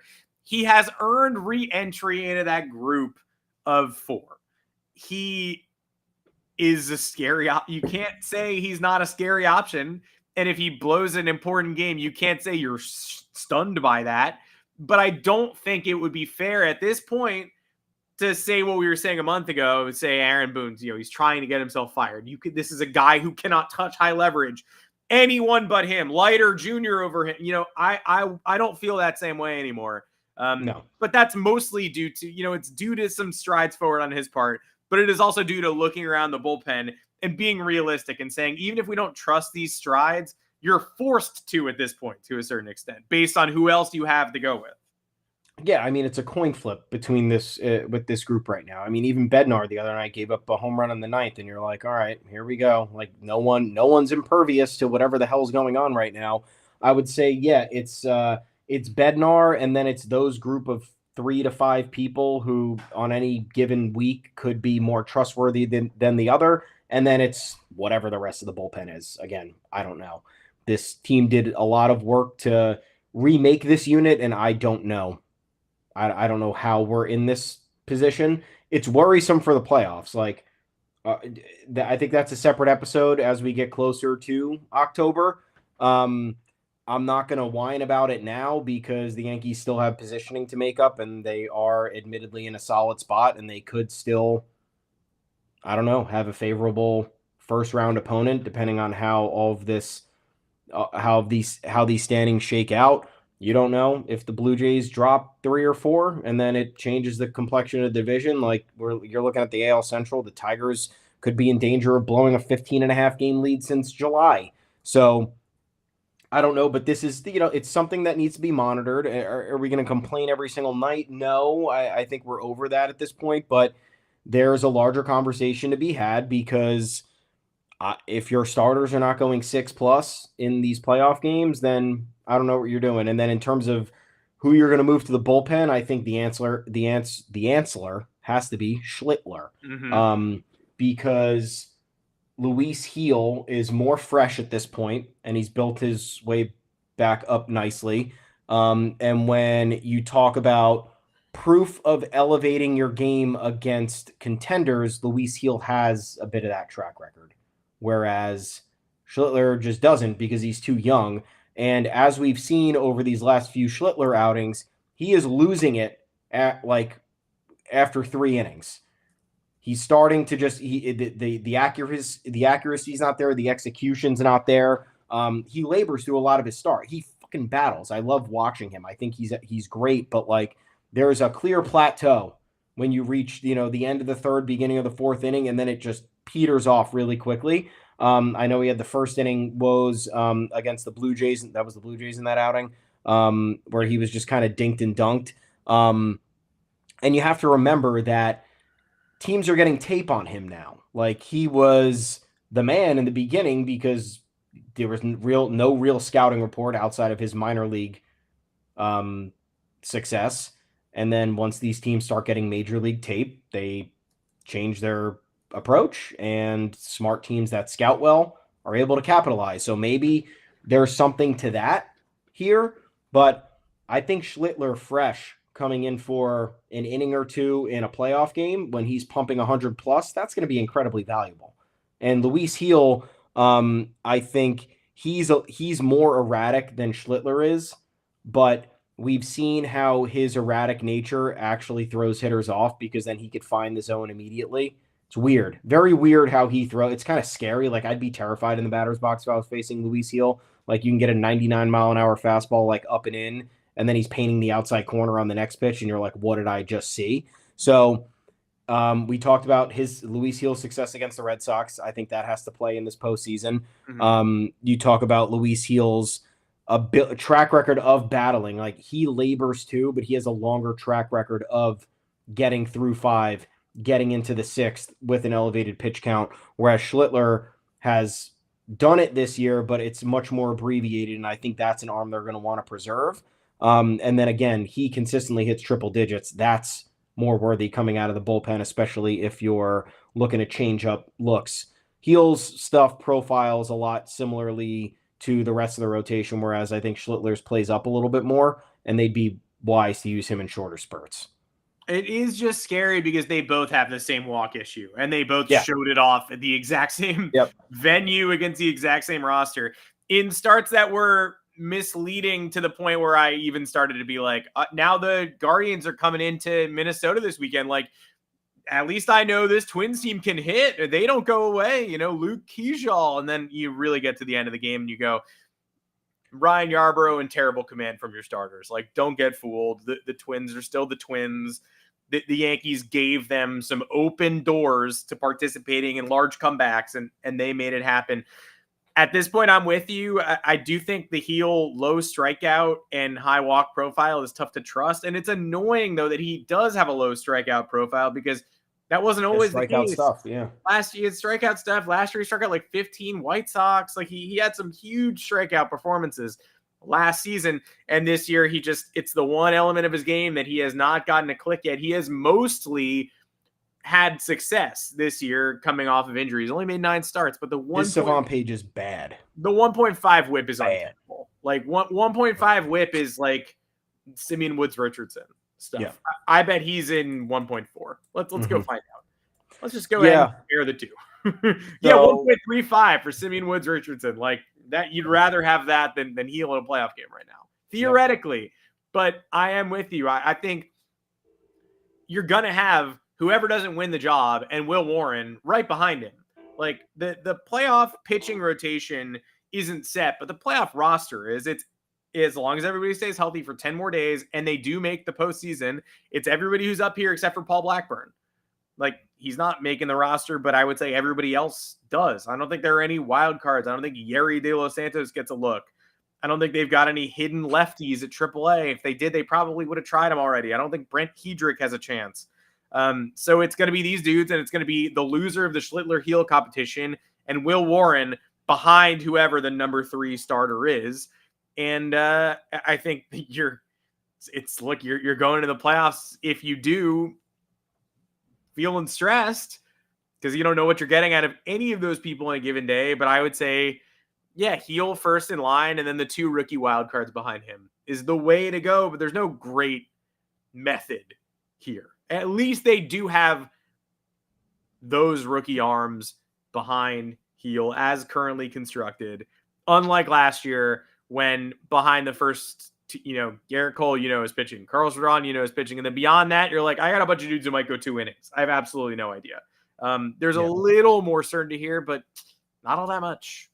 He has earned re-entry into that group of 4. He is a scary you can't say he's not a scary option. And if he blows an important game, you can't say you're stunned by that. But I don't think it would be fair at this point to say what we were saying a month ago, say Aaron Boone's, he's trying to get himself fired. This is a guy who cannot touch high leverage. Anyone but him, Leiter Jr. over him. I don't feel that same way anymore.
No.
But that's mostly due to, it's due to some strides forward on his part, but it is also due to looking around the bullpen and being realistic and saying, even if we don't trust these strides, you're forced to at this point to a certain extent based on who else you have to go with.
Yeah, I mean, it's a coin flip between this with this group right now. I mean, even Bednar the other night gave up a home run in the 9th, and you're like, all right, here we go. Like no one's impervious to whatever the hell's going on right now. I would say, yeah, it's Bednar, and then it's those group of 3 to 5 people who on any given week could be more trustworthy than the other. And then it's whatever the rest of the bullpen is. Again, I don't know. This team did a lot of work to remake this unit, and I don't know. I don't know how we're in this position. It's worrisome for the playoffs. Like, I think that's a separate episode as we get closer to October. I'm not going to whine about it now because the Yankees still have positioning to make up, and they are admittedly in a solid spot, and they could still, I don't know, have a favorable first-round opponent depending on how all of this, how these standings shake out. You don't know if the Blue Jays drop 3 or 4, and then it changes the complexion of the division. Like you're looking at the AL Central, the Tigers could be in danger of blowing a 15.5 game lead since July. So I don't know, but this is, it's something that needs to be monitored. Are we going to complain every single night? No, I think we're over that at this point, but there's a larger conversation to be had because if your starters are not going 6+ in these playoff games, then I don't know what you're doing. And then in terms of who you're going to move to the bullpen, I think the answer has to be Schlittler. Mm-hmm. Because Luis Gil is more fresh at this point, and he's built his way back up nicely. And when you talk about proof of elevating your game against contenders, Luis Gil has a bit of that track record, whereas Schlittler just doesn't because he's too young. And as we've seen over these last few Schlittler outings, he is losing it at after 3 innings. He's starting to just the accuracy's not there, the execution's not there. He labors through a lot of his start. He fucking battles. I love watching him. I think he's great, but like there's a clear plateau when you reach the end of the third, beginning of the fourth inning, and then it just peters off really quickly. I know he had the first inning woes against the Blue Jays. That was the Blue Jays in that outing, where he was just kind of dinked and dunked. And you have to remember that teams are getting tape on him now. Like he was the man in the beginning because there was no real scouting report outside of his minor league success. And then once these teams start getting major league tape, they change their approach, and smart teams that scout well are able to capitalize. So maybe there's something to that here, but I think Schlittler fresh coming in for an inning or two in a playoff game when he's pumping 100 plus, that's going to be incredibly valuable. And Luis Gil, I think he's more erratic than Schlittler is, but we've seen how his erratic nature actually throws hitters off because then he could find the zone immediately. It's weird. Very weird how he throws. It's kind of scary. Like I'd be terrified in the batter's box if I was facing Luis Gil. Like you can get a 99-mile-an-hour fastball like up and in, and then he's painting the outside corner on the next pitch, and you're like, what did I just see? So we talked about his Luis Gil's success against the Red Sox. I think that has to play in this postseason. Mm-hmm. You talk about Luis Gil's a track record of battling. Like he labors too, but he has a longer track record of getting through 5, getting into the 6th with an elevated pitch count, whereas Schlittler has done it this year, but it's much more abbreviated, and I think that's an arm they're going to want to preserve. And then again, he consistently hits triple digits. That's more worthy coming out of the bullpen, especially if you're looking to change up looks. Gil's stuff profiles a lot similarly to the rest of the rotation, whereas I think Schlittler's plays up a little bit more, and they'd be wise to use him in shorter spurts.
It is just scary because they both have the same walk issue, and they both showed it off at the exact same venue against the exact same roster in starts that were misleading to the point where I even started to be like, now the Guardians are coming into Minnesota this weekend. Like, at least I know this Twins team can hit. They don't go away, Luke Keeschall. And then you really get to the end of the game and you go, Ryan Yarbrough and terrible command from your starters. Like, don't get fooled. The Twins are still the Twins. The Yankees gave them some open doors to participating in large comebacks, and they made it happen. At this point, I'm with you. I do think the Gil low strikeout and high walk profile is tough to trust. And it's annoying, though, that he does have a low strikeout profile because that wasn't always the case.
Stuff, yeah.
Last year, strikeout stuff. Last year, he struck out like 15 White Sox. Like he had some huge strikeout performances last season. And this year, it's the one element of his game that he has not gotten a click yet. He has mostly had success this year coming off of injuries. Only made 9 starts, but the one
Savant page is bad.
The 1.5 whip is untenable. Like 1.5 whip is like Simeon Woods Richardson stuff. Yeah. I bet he's in 1.4. Let's go find out. Let's just go ahead and compare the two. 1.35 for Simeon Woods Richardson. Like that, you'd rather have that than Gil in a playoff game right now, theoretically. But I am with you. I think you're gonna have whoever doesn't win the job and Will Warren right behind him. Like the playoff pitching rotation isn't set, but the playoff roster is. It's as long as everybody stays healthy for 10 more days and they do make the postseason, it's everybody who's up here except for Paul Blackburn. Like he's not making the roster, but I would say everybody else does. I don't think there are any wild cards. I don't think Yerry De Los Santos gets a look. I don't think they've got any hidden lefties at AAA. If they did, they probably would have tried them already. I don't think Brent Hedrick has a chance. So it's going to be these dudes, and it's going to be the loser of the Schlittler-Gil competition and Will Warren behind whoever the number 3 starter is. And I think you're going into the playoffs if you do feeling stressed because you don't know what you're getting out of any of those people in a given day. But I would say, Gil first in line, and then the 2 rookie wild cards behind him is the way to go. But there's no great method here. At least they do have those rookie arms behind Gil as currently constructed. Unlike last year when behind the first Garrett Cole, is pitching. Carlos Rodon, is pitching. And then beyond that, you're like, I got a bunch of dudes who might go 2 innings. I have absolutely no idea. There's a little more certainty here, but not all that much.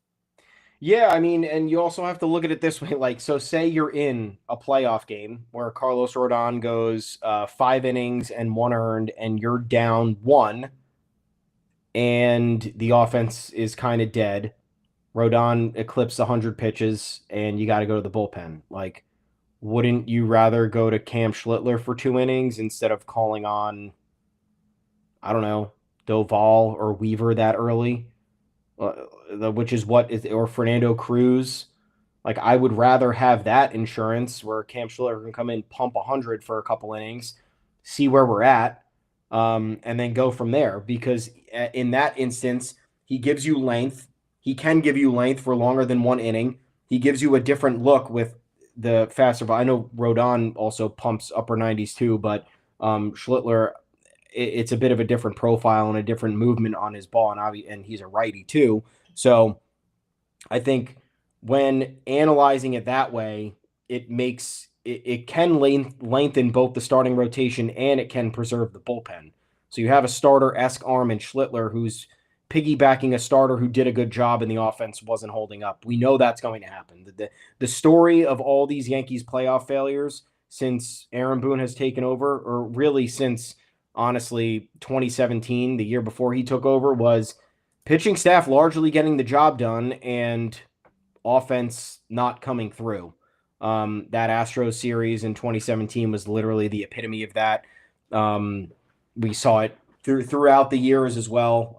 Yeah, I mean, and you also have to look at it this way. Like, so say you're in a playoff game where Carlos Rodon goes 5 innings and 1 earned, and you're down 1, and the offense is kind of dead. Rodon eclipsed 100 pitches, and you got to go to the bullpen. Like, wouldn't you rather go to Cam Schlittler for 2 innings instead of calling on, I don't know, Doval or Weaver that early? Which is or Fernando Cruz. Like, I would rather have that insurance where Cam Schlittler can come in, pump 100 for a couple innings, see where we're at, and then go from there. Because in that instance, he gives you length. He can give you length for longer than 1 inning. He gives you a different look with the faster ball. I know Rodon also pumps upper 90s too, but Schlittler, it's a bit of a different profile and a different movement on his ball, and he's a righty too. So I think when analyzing it that way, it can lengthen both the starting rotation and it can preserve the bullpen. So you have a starter-esque arm in Schlittler who's piggybacking a starter who did a good job and the offense wasn't holding up. We know that's going to happen. The story of all these Yankees playoff failures since Aaron Boone has taken over, or really since, honestly, 2017, the year before he took over, was pitching staff largely getting the job done and offense not coming through. That Astros series in 2017 was literally the epitome of that. We saw it throughout the years as well,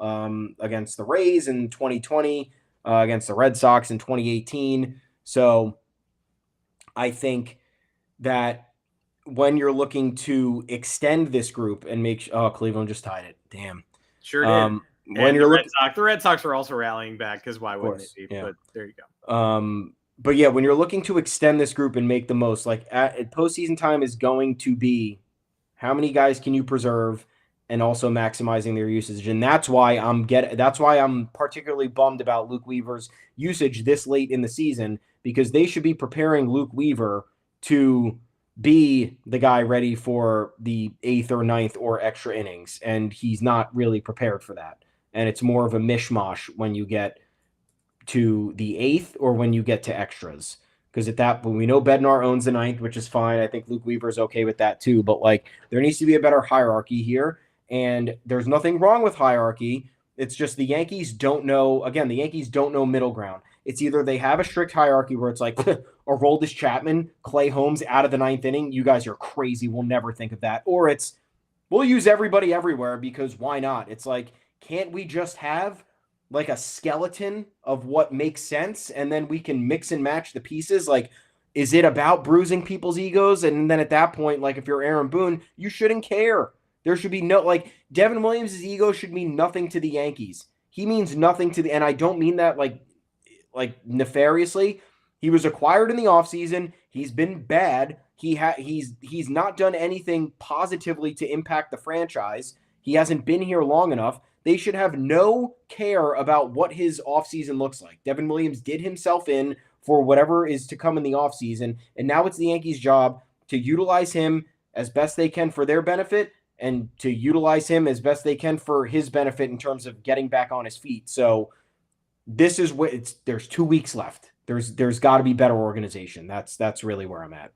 against the Rays in 2020, against the Red Sox in 2018. So I think that when you're looking to extend this group and Cleveland just tied it. Damn.
Sure did.
When you're
the Red Sox are also rallying back, because why wouldn't they be? Yeah. But there you go.
But yeah, when you're looking to extend this group and make the most, like postseason time is going to be how many guys can you preserve and also maximizing their usage. And that's why I'm particularly bummed about Luke Weaver's usage this late in the season, because they should be preparing Luke Weaver to be the guy ready for the 8th or 9th or extra innings. And he's not really prepared for that. And it's more of a mishmash when you get to the 8th or when you get to extras. Because at that point, we know Bednar owns the 9th, which is fine. I think Luke Weaver is okay with that too. But like, there needs to be a better hierarchy here. And there's nothing wrong with hierarchy. It's just the Yankees don't know. Again, the Yankees don't know middle ground. It's either they have a strict hierarchy where it's like, Aroldis Chapman, Clay Holmes out of the 9th inning. You guys are crazy. We'll never think of that. Or it's, we'll use everybody everywhere because why not? It's like, can't we just have like a skeleton of what makes sense and then we can mix and match the pieces? Like, is it about bruising people's egos? And then at that point, like if you're Aaron Boone, you shouldn't care. There should be no, like, Devin Williams' ego should mean nothing to the Yankees. He means nothing to and I don't mean that like nefariously. He was acquired in the offseason. He's been bad. He's not done anything positively to impact the franchise. He hasn't been here long enough. They should have no care about what his offseason looks like. Devin Williams did himself in for whatever is to come in the offseason, and now it's the Yankees' job to utilize him as best they can for their benefit and to utilize him as best they can for his benefit in terms of getting back on his feet. So this is what there's 2 weeks left. There's got to be better organization. That's really where I'm at.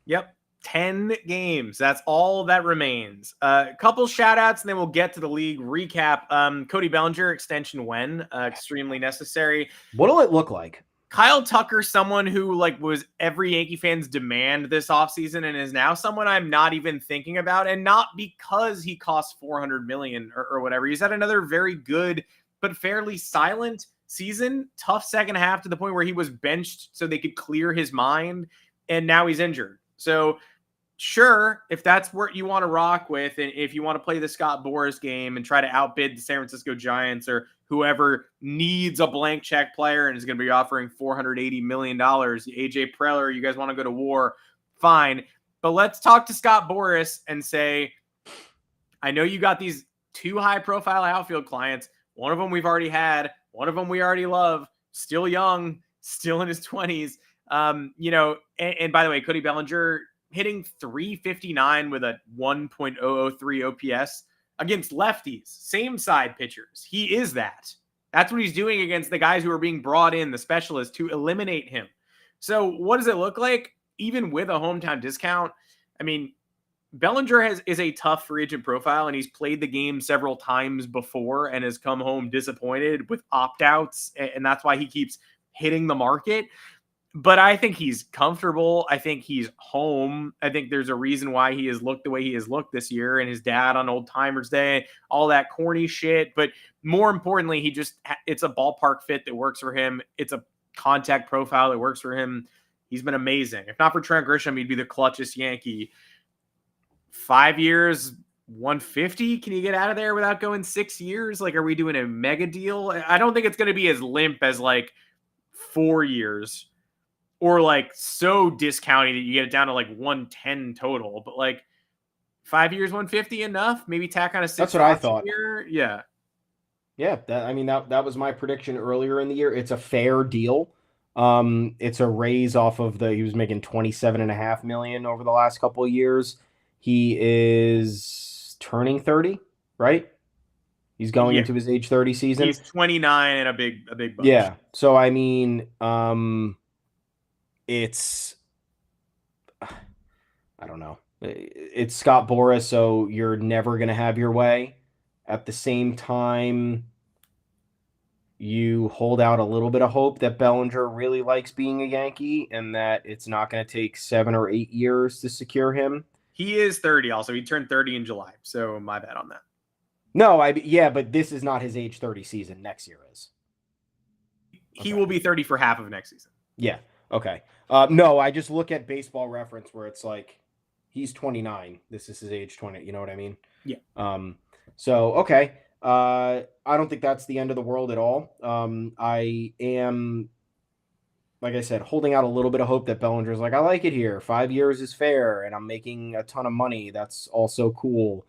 Yep. 10 games. That's all that remains. A couple shout outs and then we'll get to the league recap. Cody Bellinger extension when extremely necessary.
What'll it look like?
Kyle Tucker, someone who was every Yankee fan's demand this offseason and is now someone I'm not even thinking about, and not because he costs $400 million or whatever. He's had another very good but fairly silent season, tough second half to the point where he was benched so they could clear his mind, and now he's injured. So sure, if that's what you want to rock with, and if you want to play the Scott Boras game and try to outbid the San Francisco Giants or whoever needs a blank check player and is going to be offering $480 million, AJ Preller, you guys want to go to war, fine. But let's talk to Scott Boras and say, I know you got these 2 high-profile outfield clients. One of them we've already had. One of them we already love. Still young, still in his 20s. And by the way, Cody Bellinger hitting 359 with a 1.003 OPS against lefties, same side pitchers. He is that. That's what he's doing against the guys who are being brought in, the specialists, to eliminate him. So what does it look like? Even with a hometown discount, I mean, Bellinger is a tough free agent profile, and he's played the game several times before and has come home disappointed with opt-outs, and that's why he keeps hitting the market. But I think he's comfortable. I think he's home. I think there's a reason why he has looked the way he has looked this year, and his dad on Old Timers Day, all that corny shit. But more importantly, it's a ballpark fit that works for him. It's a contact profile that works for him. He's been amazing. If not for Trent Grisham, he'd be the clutchest Yankee. 5 years, 150. Can you get out of there without going 6 years? Like, are we doing a mega deal? I don't think it's going to be as limp as like 4 years or like so discounted that you get it down to like 110 total. But like 5 years, 150 enough? Maybe tack on a 6.
That's what I thought.
Year? Yeah.
Yeah. That was my prediction earlier in the year. It's a fair deal. It's a raise off of he was making $27.5 million over the last couple of years. He is turning 30, right? He's going into his age 30 season.
He's 29 and a big bunch.
Yeah. So I mean, it's I don't know. It's Scott Boras, so you're never going to have your way. At the same time, you hold out a little bit of hope that Bellinger really likes being a Yankee and that it's not going to take 7 or 8 years to secure him.
He is 30 also. He turned 30 in July, so my bad on that.
No, but this is not his age 30 season. Next year is.
He will be 30 for half of next season.
Yeah, okay. No, I just look at Baseball Reference where it's like, he's 29. This is his age 20. You know what I mean?
Yeah.
So, okay. I don't think that's the end of the world at all. I am, like I said, holding out a little bit of hope that Bellinger's like, I like it here. 5 years is fair, and I'm making a ton of money. That's also cool.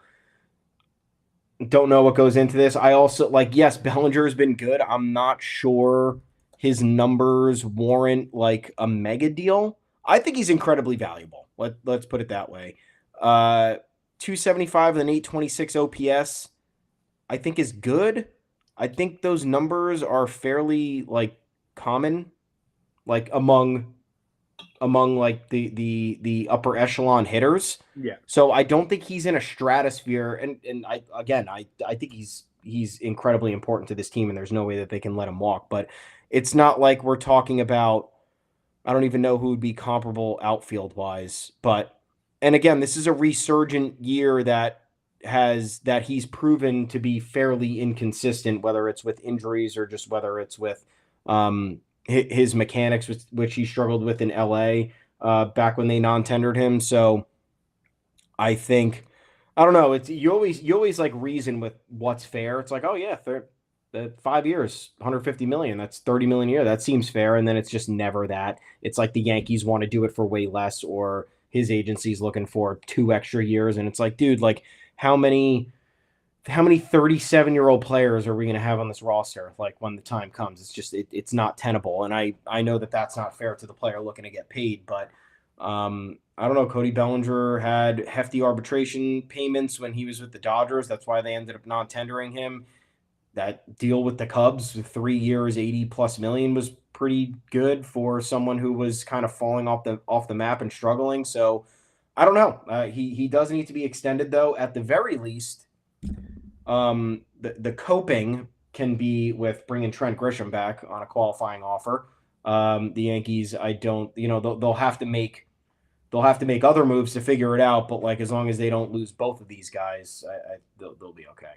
Don't know what goes into this. I also, yes, Bellinger has been good. I'm not sure his numbers warrant, like, a mega deal. I think he's incredibly valuable. Let's put it that way. 275 with an 826 OPS, I think is good. I think those numbers are fairly, like, common, like, among like the upper echelon hitters.
Yeah.
So I don't think he's in a stratosphere. And I think he's incredibly important to this team, and there's no way that they can let him walk. But it's not like we're talking about, I don't even know who would be comparable outfield wise. But, and again, this is a resurgent year that he's proven to be fairly inconsistent, whether it's with injuries or just whether it's with his mechanics, which he struggled with in LA back when they non-tendered him. So I think, I don't know. It's you always like reason with what's fair. It's like, oh yeah, 5 years, 150 million. That's 30 million a year. That seems fair. And then it's just never that. It's like the Yankees want to do it for way less, or his agency's looking for 2 extra years. And it's like, dude, like how many 37-year-old players are we going to have on this roster? Like when the time comes, it's just, it's not tenable. And I know that that's not fair to the player looking to get paid, but I don't know. Cody Bellinger had hefty arbitration payments when he was with the Dodgers. That's why they ended up non-tendering him. That deal with the Cubs, 3 years, 80+ million, was pretty good for someone who was kind of falling off the map and struggling. So I don't know. He does need to be extended though. At the very least, the coping can be with bringing Trent Grisham back on a qualifying offer. The Yankees, they'll have to make other moves to figure it out. But like, as long as they don't lose both of these guys, they'll be okay.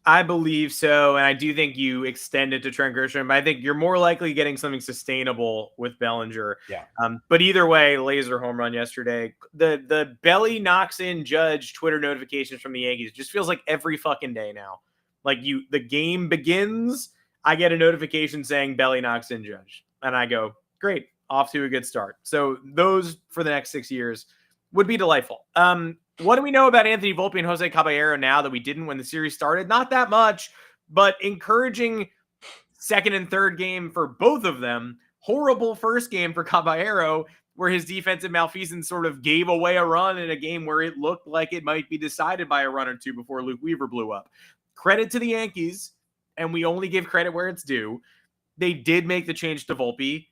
I believe so, and I do think you extend it to Trent Grisham. I think you're more likely getting something sustainable with Bellinger.
Yeah.
But either way, laser home run yesterday. The Belly knocks in Judge Twitter notifications from the Yankees just feels like every fucking day now. Like the game begins, I get a notification saying Belly knocks in Judge, and I go, great, off to a good start. So those for the next 6 years would be delightful. What do we know about Anthony Volpe and Jose Caballero now that we didn't when the series started? Not that much, but encouraging second and third game for both of them. horrible first game for Caballero, where his defensive malfeasance sort of gave away a run in a game where it looked like it might be decided by a run or two before Luke Weaver blew up. Credit to the Yankees, and we only give credit where it's due. They did make the change to Volpe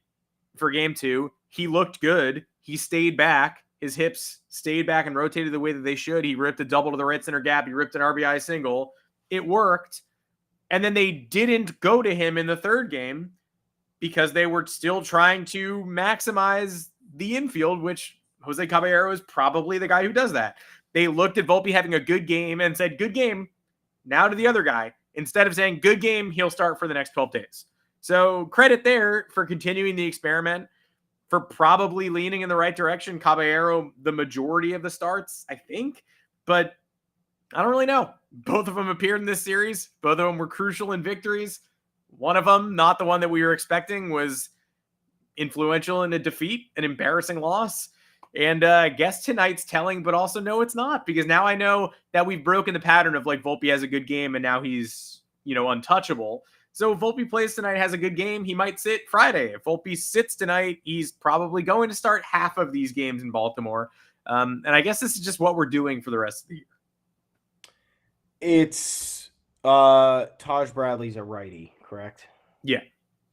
for game 2. He looked good. He stayed back. His hips stayed back and rotated the way that they should. He ripped a double to the right center gap. He ripped an RBI single. It worked. And then they didn't go to him in the third game because they were still trying to maximize the infield, which Jose Caballero is probably the guy who does that. They looked at Volpe having a good game and said, good game, now to the other guy. Instead of saying, good game, he'll start for the next 12 days. So credit there for continuing the experiment, for probably leaning in the right direction. Caballero, the majority of the starts, I think. But I don't really know. Both of them appeared in this series. Both of them were crucial in victories. One of them, not the one that we were expecting, was influential in a defeat, an embarrassing loss. And I guess tonight's telling, but also no, it's not, because now I know that we've broken the pattern of like Volpe has a good game and now he's, untouchable. So if Volpe plays tonight, has a good game, he might sit Friday. If Volpe sits tonight, he's probably going to start half of these games in Baltimore. And I guess this is just what we're doing for the rest of the year.
It's Taj Bradley's a righty, correct?
Yeah.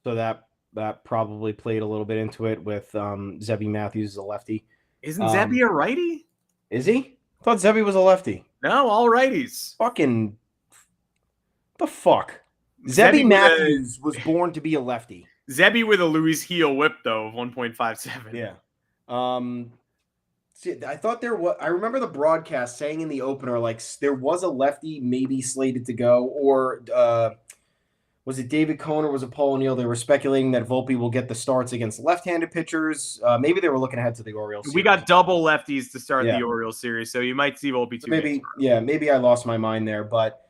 So that probably played a little bit into it with Zebby Matthews is a lefty.
Isn't Zebby a righty?
Is he? I thought Zebby was a lefty.
No, all righties.
Fucking the fuck. Zebby Matthews was born to be a lefty.
Zebby with a Luis heel whip though of 1.57.
Yeah. See, I thought there was. I remember the broadcast saying in the opener, like there was a lefty maybe slated to go, or was it David Cohn or was it Paul O'Neill? They were speculating that Volpe will get the starts against left-handed pitchers. Maybe they were looking ahead to the Orioles series.
We got double lefties to start the Orioles series, so you might see Volpe too.
Maybe I lost my mind there, but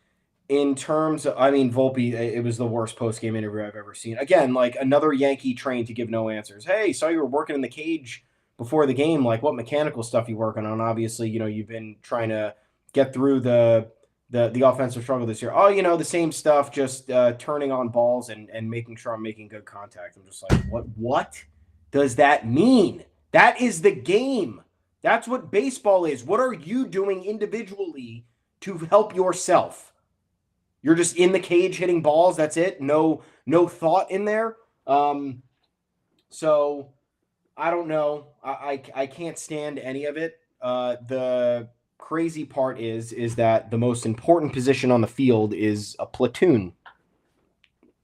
in terms of, Volpe, it was the worst post-game interview I've ever seen. Again, like another Yankee trained to give no answers. Hey, saw you were working in the cage before the game. Like, what mechanical stuff you working on? Obviously, you've been trying to get through the offensive struggle this year. Oh, the same stuff, just turning on balls and making sure I'm making good contact. I'm just like, what does that mean? That is the game. That's what baseball is. What are you doing individually to help yourself? You're just in the cage hitting balls. That's it. No thought in there. So I don't know. I can't stand any of it. The crazy part is that the most important position on the field is a platoon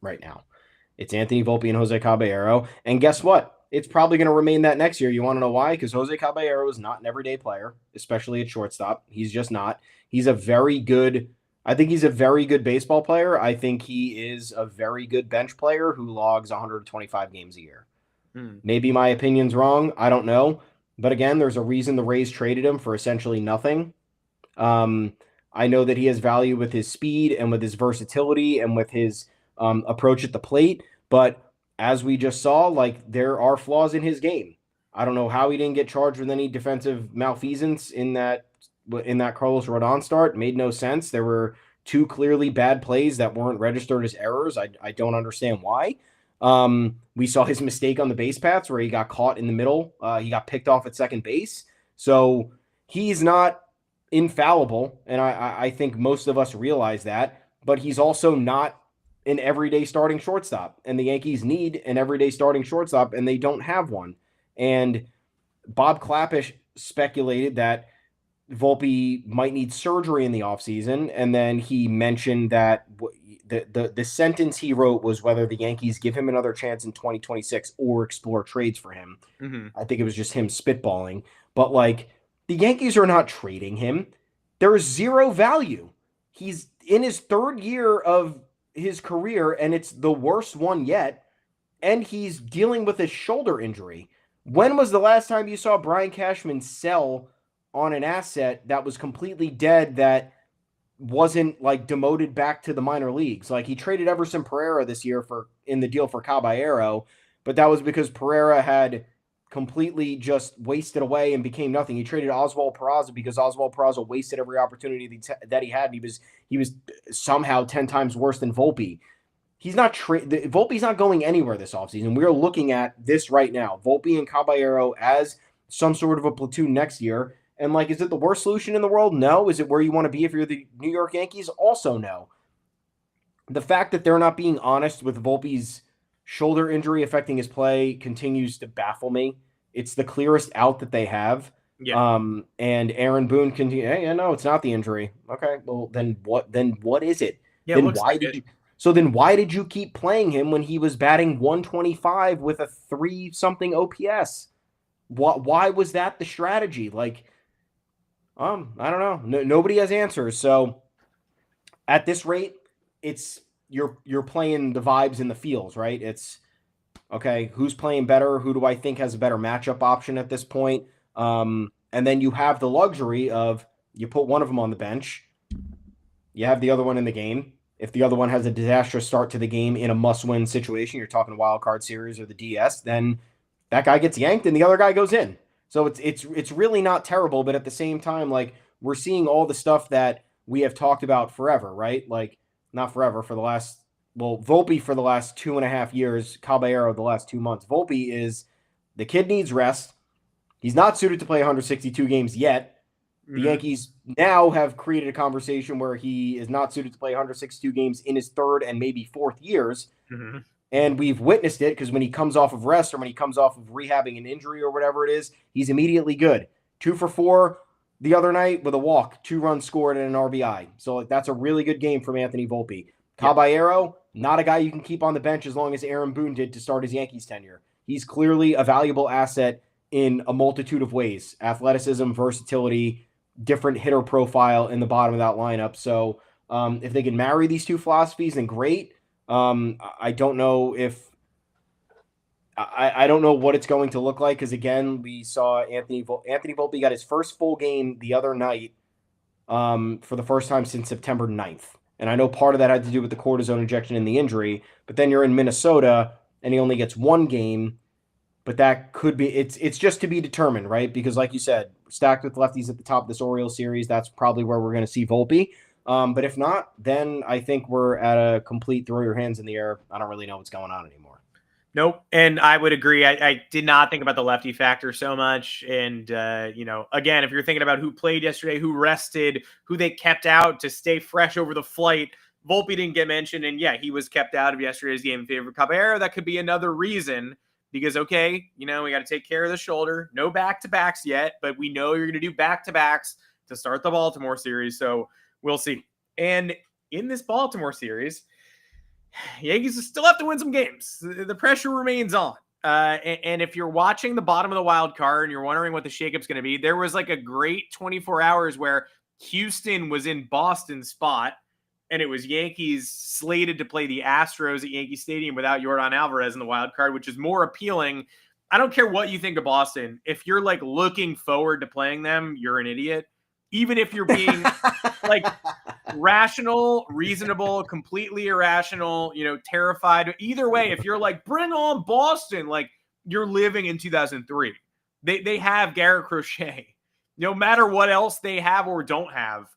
right now. It's Anthony Volpe and Jose Caballero. And guess what? It's probably going to remain that next year. You want to know why? Because Jose Caballero is not an everyday player, especially at shortstop. He's just not. I think he's a very good baseball player. I think he is a very good bench player who logs 125 games a year. Maybe my opinion's wrong. I don't know. But again, there's a reason the Rays traded him for essentially nothing. I know that he has value with his speed and with his versatility and with his approach at the plate. But as we just saw, like, there are flaws in his game. I don't know how he didn't get charged with any defensive malfeasance in that Carlos Rodon start. It made no sense. There were two clearly bad plays that weren't registered as errors. I don't understand why. We saw his mistake on the base paths where he got caught in the middle. He got picked off at second base. So he's not infallible, and I think most of us realize that, but he's also not an everyday starting shortstop, and the Yankees need an everyday starting shortstop, and they don't have one. And Bob Klapisch speculated that Volpe might need surgery in the offseason, and then he mentioned that the sentence he wrote was whether the Yankees give him another chance in 2026 or explore trades for him. I think it was just him spitballing. But, like, the Yankees are not trading him. There is zero value. He's in his third year of his career, and it's the worst one yet, and he's dealing with a shoulder injury. When was the last time you saw Brian Cashman sell on an asset that was completely dead, that wasn't like demoted back to the minor leagues? Like, he traded Everson Pereira this year in the deal for Caballero, but that was because Pereira had completely just wasted away and became nothing. He traded Oswald Peraza because Oswald Peraza wasted every opportunity that he had. He was somehow 10 times worse than Volpe. he's not Volpe's not going anywhere this offseason. We're looking at this right now. Volpe and Caballero as some sort of a platoon next year. And like, is it the worst solution in the world? No. Is it where you want to be if you're the New York Yankees? Also no. The fact that they're not being honest with Volpe's shoulder injury affecting his play continues to baffle me. It's the clearest out that they have.
Yeah.
And Aaron Boone continue. Hey, no, it's not the injury. Okay, well then what? Then what is it?
Yeah.
Then why did you? So then why did you keep playing him when he was batting 125 with a 3-something OPS? Why was that the strategy? Like, I don't know. Nobody has answers. So at this rate, it's you're playing the vibes and the feels, right? It's okay. Who's playing better? Who do I think has a better matchup option at this point? And then you have the luxury of you put one of them on the bench. You have the other one in the game. If the other one has a disastrous start to the game in a must-win situation, you're talking wild card series or the DS, then that guy gets yanked and the other guy goes in. So it's really not terrible, but at the same time, like we're seeing all the stuff that we have talked about forever, right? Like not forever for the last, Volpe for the last 2.5 years, Caballero the last 2 months. Volpe is the kid needs rest. He's not suited to play 162 games yet. The Yankees now have created a conversation where he is not suited to play 162 games in his third and maybe fourth years.
Mm-hmm.
And we've witnessed it because when he comes off of rest or when he comes off of rehabbing an injury or whatever it is, he's immediately good. 2 for 4 the other night with a walk, 2 runs scored and an RBI. So that's a really good game from Anthony Volpe. Caballero, not a guy you can keep on the bench as long as Aaron Boone did to start his Yankees tenure. He's clearly a valuable asset in a multitude of ways. Athleticism, versatility, different hitter profile in the bottom of that lineup. So if they can marry these two philosophies, then great. I don't know if I don't know what it's going to look like because again, we saw Anthony Volpe got his first full game the other night for the first time since September 9th. And I know part of that had to do with the cortisone injection in the injury, but then you're in Minnesota and he only gets 1 game. But that could be it's just to be determined, right? Because like you said, stacked with lefties at the top of this Orioles series, that's probably where we're going to see Volpe. But if not, then I think we're at a complete throw your hands in the air. I don't really know what's going on anymore.
Nope. And I would agree. I did not think about the lefty factor so much. And, again, if you're thinking about who played yesterday, who rested, who they kept out to stay fresh over the flight, Volpe didn't get mentioned. And, yeah, he was kept out of yesterday's game in favor of Caballero. That could be another reason because, okay, we got to take care of the shoulder. No back-to-backs yet, but we know you're going to do back-to-backs to start the Baltimore series. So we'll see. And in this Baltimore series, Yankees still have to win some games. The pressure remains on. And if you're watching the bottom of the wild card and you're wondering what the shakeup's going to be, there was like a great 24 hours where Houston was in Boston's spot and it was Yankees slated to play the Astros at Yankee Stadium without Yordan Alvarez in the wild card, which is more appealing. I don't care what you think of Boston. If you're like looking forward to playing them, you're an idiot. Even if you're being like rational, reasonable, completely irrational, terrified. Either way, if you're like, bring on Boston, like you're living in 2003. They have Garrett Crochet. No matter what else they have or don't have,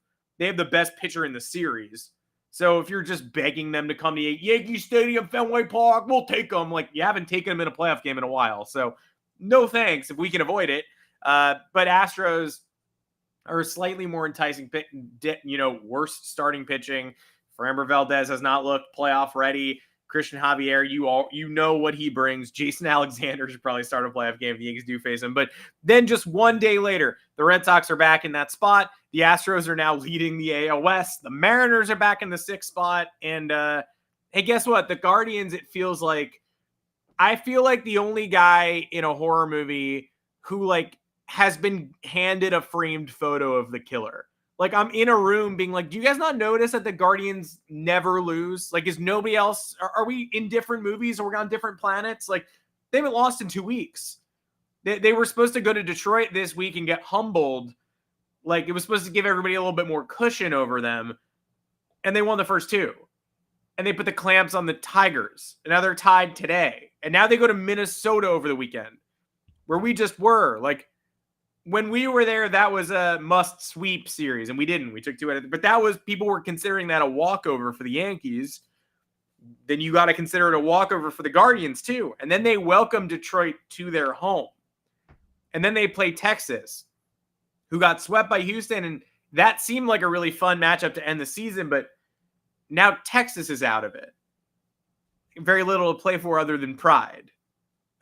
they have the best pitcher in the series. So if you're just begging them to come to Yankee Stadium, Fenway Park, we'll take them. Like you haven't taken them in a playoff game in a while. So no thanks if we can avoid it. But Astros are slightly more enticing, worse starting pitching. Framber Valdez has not looked playoff ready. Christian Javier, you know what he brings. Jason Alexander should probably start a playoff game if the Yankees do face him. But then just one day later, the Red Sox are back in that spot. The Astros are now leading the AL West. The Mariners are back in the 6th spot. And hey, guess what? The Guardians, I feel like the only guy in a horror movie who has been handed a framed photo of the killer. Like I'm in a room being like, do you guys not notice that the Guardians never lose? Like, is nobody else, are we in different movies or we're on different planets? Like they haven't lost in 2 weeks. They were supposed to go to Detroit this week and get humbled. Like it was supposed to give everybody a little bit more cushion over them. And they won the first 2. And they put the clamps on the Tigers. And now they're tied today. And now they go to Minnesota over the weekend where we just were like, when we were there, that was a must sweep series, and we didn't. We took 2 out of it. But that was, people were considering that a walkover for the Yankees. then you got to consider it a walkover for the Guardians too. And then they welcome Detroit to their home. And then they play Texas, who got swept by Houston. And that seemed like a really fun matchup to end the season. But now Texas is out of it. Very little to play for other than pride,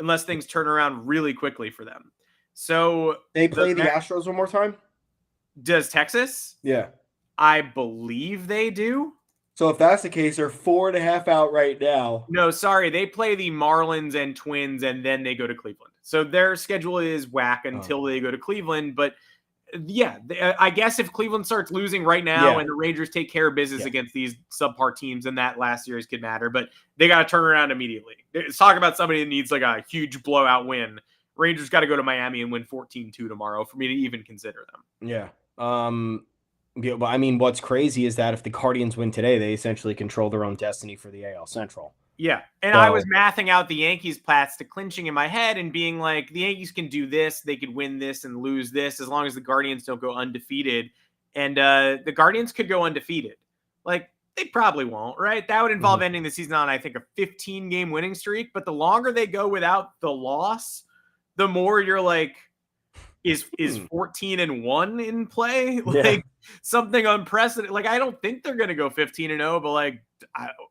unless things turn around really quickly for them. So
they play the Astros one more time?
Does Texas?
Yeah.
I believe they do.
So if that's the case, they're 4.5 out right now.
No, sorry. They play the Marlins and Twins, and then they go to Cleveland. So their schedule is whack until they go to Cleveland. But yeah, I guess if Cleveland starts losing right now and the Rangers take care of business against these subpar teams, then that last series could matter. But they got to turn around immediately. Let's talk about somebody that needs like a huge blowout win. Rangers got to go to Miami and win 14-2 tomorrow for me to even consider them.
Yeah. Yeah, but I mean, what's crazy is that if the Guardians win today, they essentially control their own destiny for the AL Central.
Yeah, and I was mathing out the Yankees' paths to clinching in my head and being like, the Yankees can do this, they could win this and lose this as long as the Guardians don't go undefeated. And the Guardians could go undefeated. Like, they probably won't, right? That would involve ending the season on, I think, a 15-game winning streak. But the longer they go without the loss, the more you're like, is 14-1 in play? Like something unprecedented. Like, I don't think they're going to go 15-0, but like,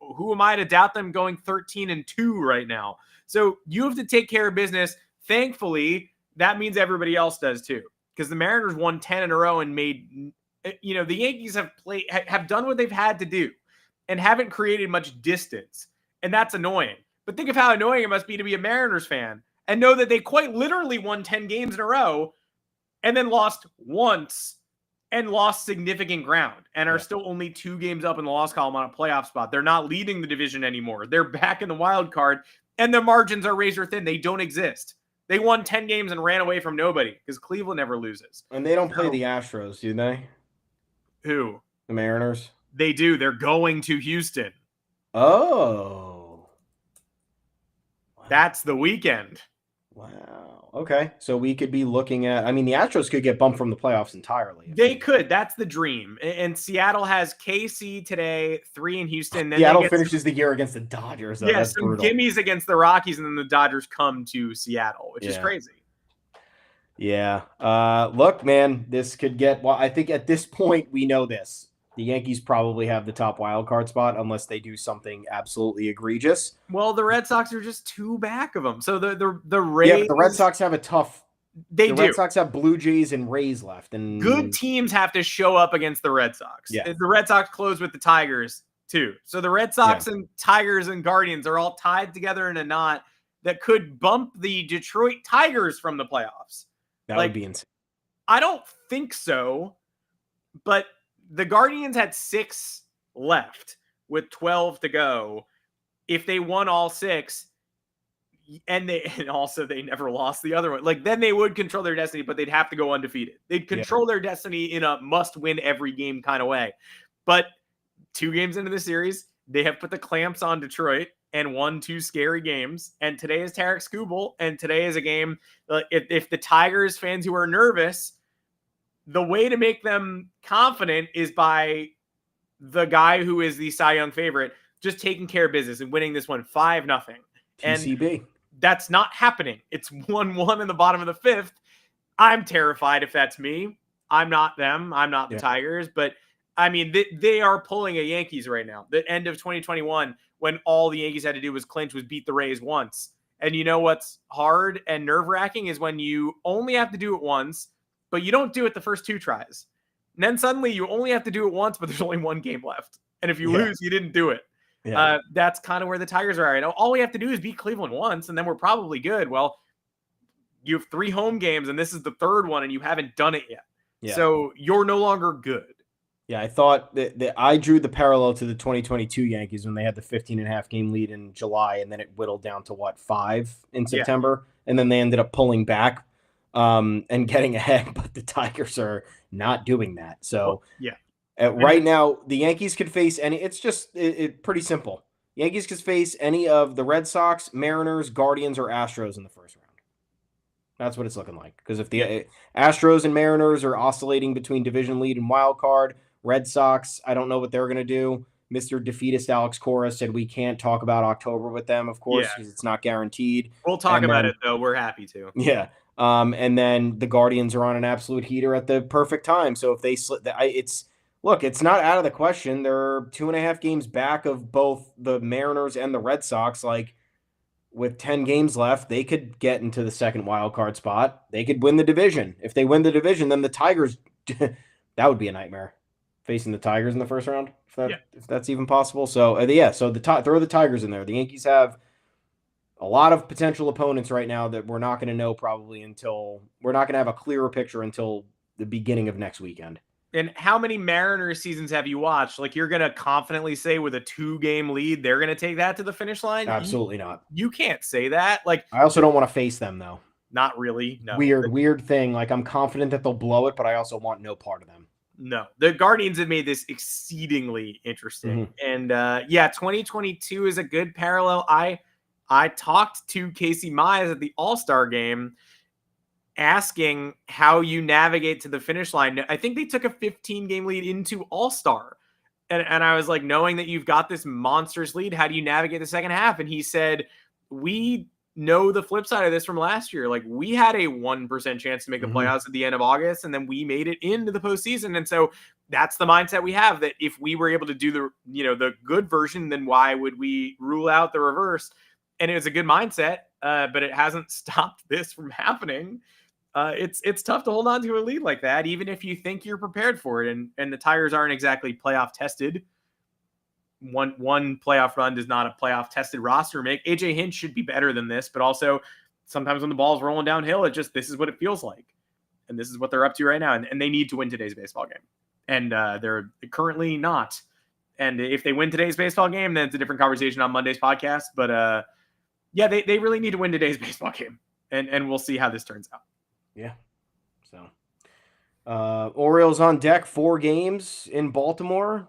who am I to doubt them going 13-2 right now? So you have to take care of business. Thankfully, that means everybody else does too, because the Mariners won 10 in a row and made, the Yankees have done what they've had to do and haven't created much distance. And that's annoying. But think of how annoying it must be to be a Mariners fan and know that they quite literally won 10 games in a row and then lost once and lost significant ground and are still only 2 games up in the loss column on a playoff spot. They're not leading the division anymore. They're back in the wild card, and their margins are razor thin. They don't exist. They won 10 games and ran away from nobody because Cleveland never loses.
And they don't play the Astros, do they?
Who?
The Mariners?
They do. They're going to Houston.
Oh.
Wow. That's the weekend.
Wow. Okay. So we could be looking at, I mean, the Astros could get bumped from the playoffs entirely.
They could. That's the dream. And Seattle has KC today, 3 in Houston. Then
Seattle finishes the year against the Dodgers. Though.
Yeah,
that's
some
brutal.
gimmies against the Rockies, and then the Dodgers come to Seattle, which is crazy.
Yeah. Look, man, this could get, well, I think at this point we know this. The Yankees probably have the top wild card spot unless they do something absolutely egregious.
Well, the Red Sox are just 2 back of them. So the Rays,
yeah, the Red Sox have a tough.
The
Red Sox have Blue Jays and Rays left, and
good teams have to show up against the Red Sox.
Yeah.
The Red Sox close with the Tigers too. So the Red Sox and Tigers and Guardians are all tied together in a knot that could bump the Detroit Tigers from the playoffs.
That would be insane.
I don't think so, but the Guardians had 6 left with 12 to go. If they won all 6, and also they never lost the other one, like then they would control their destiny, but they'd have to go undefeated. They'd control their destiny in a must-win every game kind of way. But 2 games into the series, they have put the clamps on Detroit and won 2 scary games. And today is Tarek Skubal, and today is a game. If the Tigers fans who are nervous, the way to make them confident is by the guy who is the Cy Young favorite just taking care of business and winning this one 5-0.
TCB.
And that's not happening. It's 1-1 in the bottom of the 5th. I'm terrified if that's me. I'm not them. I'm not the Tigers. But, I mean, they are pulling a Yankees right now. The end of 2021, when all the Yankees had to do was clinch, was beat the Rays once. And you know what's hard and nerve-wracking is when you only have to do it once, but you don't do it the first 2 tries. And then suddenly you only have to do it once, but there's only 1 game left. And if you lose, you didn't do it. Yeah. That's kind of where the Tigers are right now. All we have to do is beat Cleveland once, and then we're probably good. Well, you have 3 home games, and this is the 3rd one, and you haven't done it yet. Yeah. So you're no longer good.
Yeah, I thought that I drew the parallel to the 2022 Yankees when they had the 15.5 game lead in July, and then it whittled down to 5 in September, and then they ended up pulling back and getting ahead, but the Tigers are not doing that. So right now, the Yankees could face any. It's just pretty simple. Yankees could face any of the Red Sox, Mariners, Guardians, or Astros in the first round. That's what it's looking like. Because if the Astros and Mariners are oscillating between division lead and wild card, Red Sox, I don't know what they're going to do. Mr. Defeatist Alex Cora said we can't talk about October with them, of course, because it's not guaranteed.
We'll talk about it, though. We're happy to.
Yeah. And then the Guardians are on an absolute heater at the perfect time. So if they slip, it's not out of the question. They're 2.5 games back of both the Mariners and the Red Sox. Like, with 10 games left, they could get into the second wild card spot. They could win the division. If they win the division, then the Tigers, that would be a nightmare, facing the Tigers in the first round, if that's even possible. So, throw the Tigers in there. The Yankees have a lot of potential opponents right now that we're not going to know probably until we're not going to have a clearer picture until the beginning of next weekend.
And how many Mariners seasons have you watched? Like, you're going to confidently say with a 2-game lead, they're going to take that to the finish line?
Absolutely not.
You can't say that. Like,
I also don't want to face them, though.
Not really. No.
Weird thing. Like, I'm confident that they'll blow it, but I also want no part of them.
No. The Guardians have made this exceedingly interesting. And 2022 is a good parallel. I talked to Casey Mize at the All-Star game asking how you navigate to the finish line. I think they took a 15-game lead into All-Star. And I was like, knowing that you've got this monstrous lead, how do you navigate the second half? And he said, we know the flip side of this from last year. Like, we had a 1% chance to make the playoffs at the end of August, and then we made it into the postseason. And so that's the mindset we have, that if we were able to do the good version, then why would we rule out the reverse? And it was a good mindset, but it hasn't stopped this from happening. It's tough to hold on to a lead like that, even if you think you're prepared for it. And the Tigers aren't exactly playoff tested. One playoff run does not a playoff tested roster make. AJ Hinch should be better than this, but also sometimes when the ball's rolling downhill, this is what it feels like. And this is what they're up to right now. And they need to win today's baseball game. And they're currently not. And if they win today's baseball game, then it's a different conversation on Monday's podcast. But they really need to win today's baseball game. And we'll see how this turns out.
Yeah. So Orioles on deck, 4 games in Baltimore.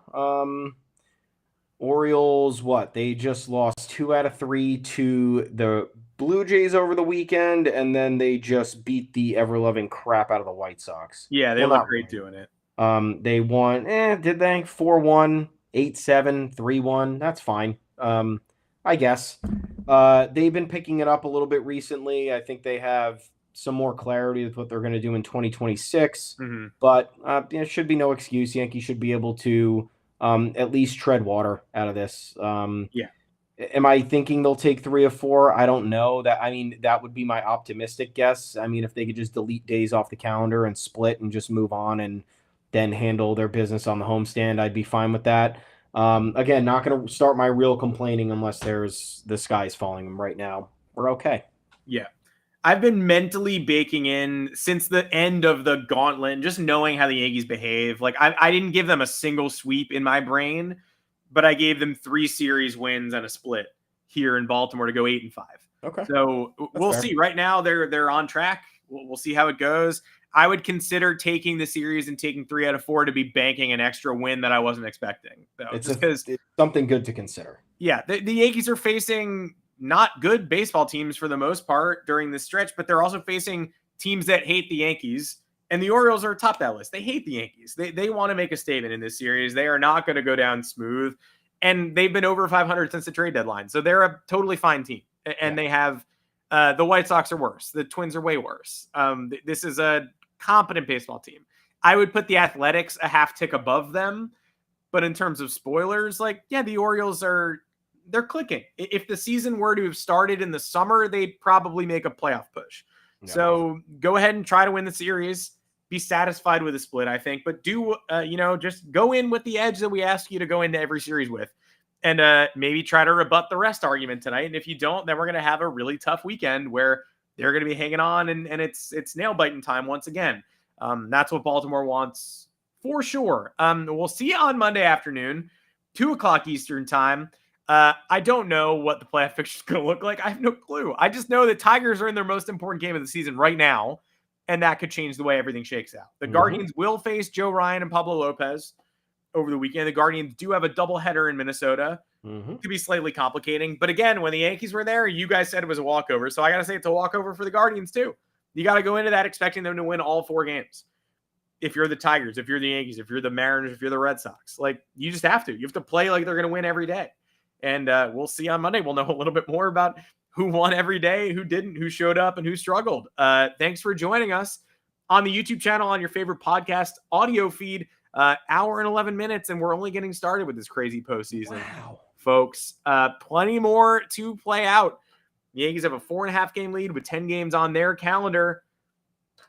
Orioles, they just lost 2 out of 3 to the Blue Jays over the weekend, and then they just beat the ever-loving crap out of the White Sox.
Yeah, they look great doing it.
They won, did they? 4-1, 8-7, 3-1. That's fine. I guess. They've been picking it up a little bit recently. I think they have some more clarity with what they're going to do in 2026. But it should be no excuse. Yankees should be able to at least tread water out of this. Am I thinking they'll take 3 of 4? I don't know. That would be my optimistic guess. If they could just delete days off the calendar and split and just move on and then handle their business on the homestand, I'd be fine with that. Again, not going to start my real complaining unless the sky's falling right now. We're okay.
Yeah. I've been mentally baking in since the end of the gauntlet, and just knowing how the Yankees behave. Like, I didn't give them a single sweep in my brain, but I gave them 3 series wins and a split here in Baltimore to go 8-5.
Okay.
So we'll see. Right now, they're on track. We'll see how it goes. I would consider taking the series and taking 3 out of 4 to be banking an extra win that I wasn't expecting. So,
it's something good to consider.
Yeah, the Yankees are facing not good baseball teams for the most part during this stretch, but they're also facing teams that hate the Yankees, and the Orioles are atop that list. They hate the Yankees. They want to make a statement in this series. They are not going to go down smooth, and they've been over 500 since the trade deadline. So they're a totally fine team, and they have the White Sox are worse. The Twins are way worse. This is a competent baseball team. I would put the Athletics a half tick above them, but in terms of spoilers, the Orioles they're clicking. If the season were to have started in the summer, they'd probably make a playoff push. No. So go ahead and try to win the series. Be satisfied with a split, I think. But do, just go in with the edge that we ask you to go into every series with. And maybe try to rebut the rest argument tonight. And if you don't, then we're going to have a really tough weekend where they're going to be hanging on and it's nail-biting time once again. That's what Baltimore wants for sure. We'll see you on Monday afternoon, 2:00 Eastern time. I don't know what the playoff fixture is going to look like. I have no clue. I just know the Tigers are in their most important game of the season right now, and that could change the way everything shakes out. The Guardians will face Joe Ryan and Pablo Lopez over the weekend. The Guardians do have a doubleheader in Minnesota. It could be slightly complicating. But again, when the Yankees were there, you guys said it was a walkover. So I got to say it's a walkover for the Guardians too. You got to go into that expecting them to win all 4 games. if you're the Tigers, if you're the Yankees, if you're the Mariners, if you're the Red Sox. Like, you just have to. You have to play like they're going to win every day. And we'll see on Monday. We'll know a little bit more about who won every day, who didn't, who showed up, and who struggled. Thanks for joining us on the YouTube channel, on your favorite podcast audio feed. Hour and 11 minutes, and we're only getting started with this crazy postseason.
Wow.
Folks. Plenty more to play out. The Yankees have a 4.5 game lead with 10 games on their calendar.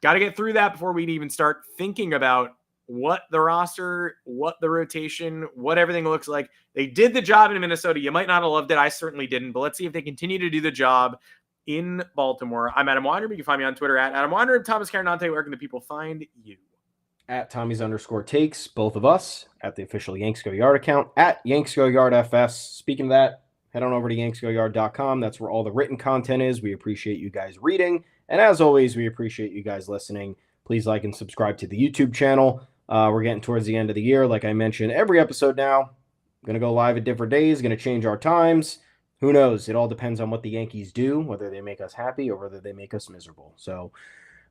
Got to get through that before we'd even start thinking about what the roster, what the rotation, what everything looks like. They did the job in Minnesota. You might not have loved it. I certainly didn't, but let's see if they continue to do the job in Baltimore. I'm Adam Weinrib. You can find me on Twitter at Adam Weinrib. Thomas Carranante, where can the people find you?
At Tommy's_takes, both of us, at the official Yanks Go Yard account, at Yanks Go Yard FS. Speaking of that, head on over to yanksgoyard.com. That's where all the written content is. We appreciate you guys reading. And as always, we appreciate you guys listening. Please like and subscribe to the YouTube channel. We're getting towards the end of the year. Like I mentioned, every episode now, going to go live at different days, going to change our times. Who knows? It all depends on what the Yankees do, whether they make us happy or whether they make us miserable. So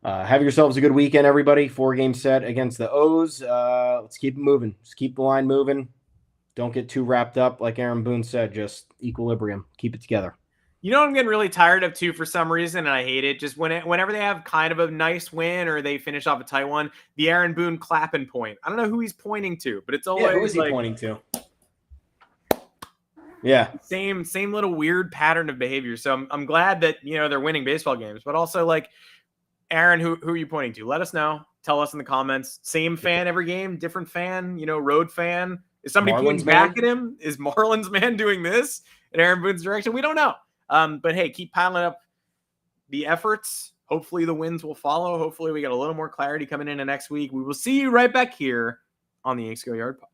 have yourselves a good weekend, everybody. 4-game set against the O's. Let's keep it moving. Just keep the line moving. Don't get too wrapped up. Like Aaron Boone said, just equilibrium. Keep it together.
You know what I'm getting really tired of, too, for some reason, and I hate it? Just whenever they have kind of a nice win or they finish off a tight one, the Aaron Boone clapping point. I don't know who he's pointing to, but it's always
who is he pointing to? Yeah.
Same little weird pattern of behavior. So I'm glad that, they're winning baseball games, but also, like, Aaron, who are you pointing to? Let us know. Tell us in the comments. Same fan every game, different fan, road fan. Is somebody pointing back at him? Is Marlins man doing this in Aaron Boone's direction? We don't know. But hey, keep piling up the efforts. Hopefully the wins will follow. Hopefully we get a little more clarity coming into next week. We will see you right back here on the Yanks Go Yard Podcast.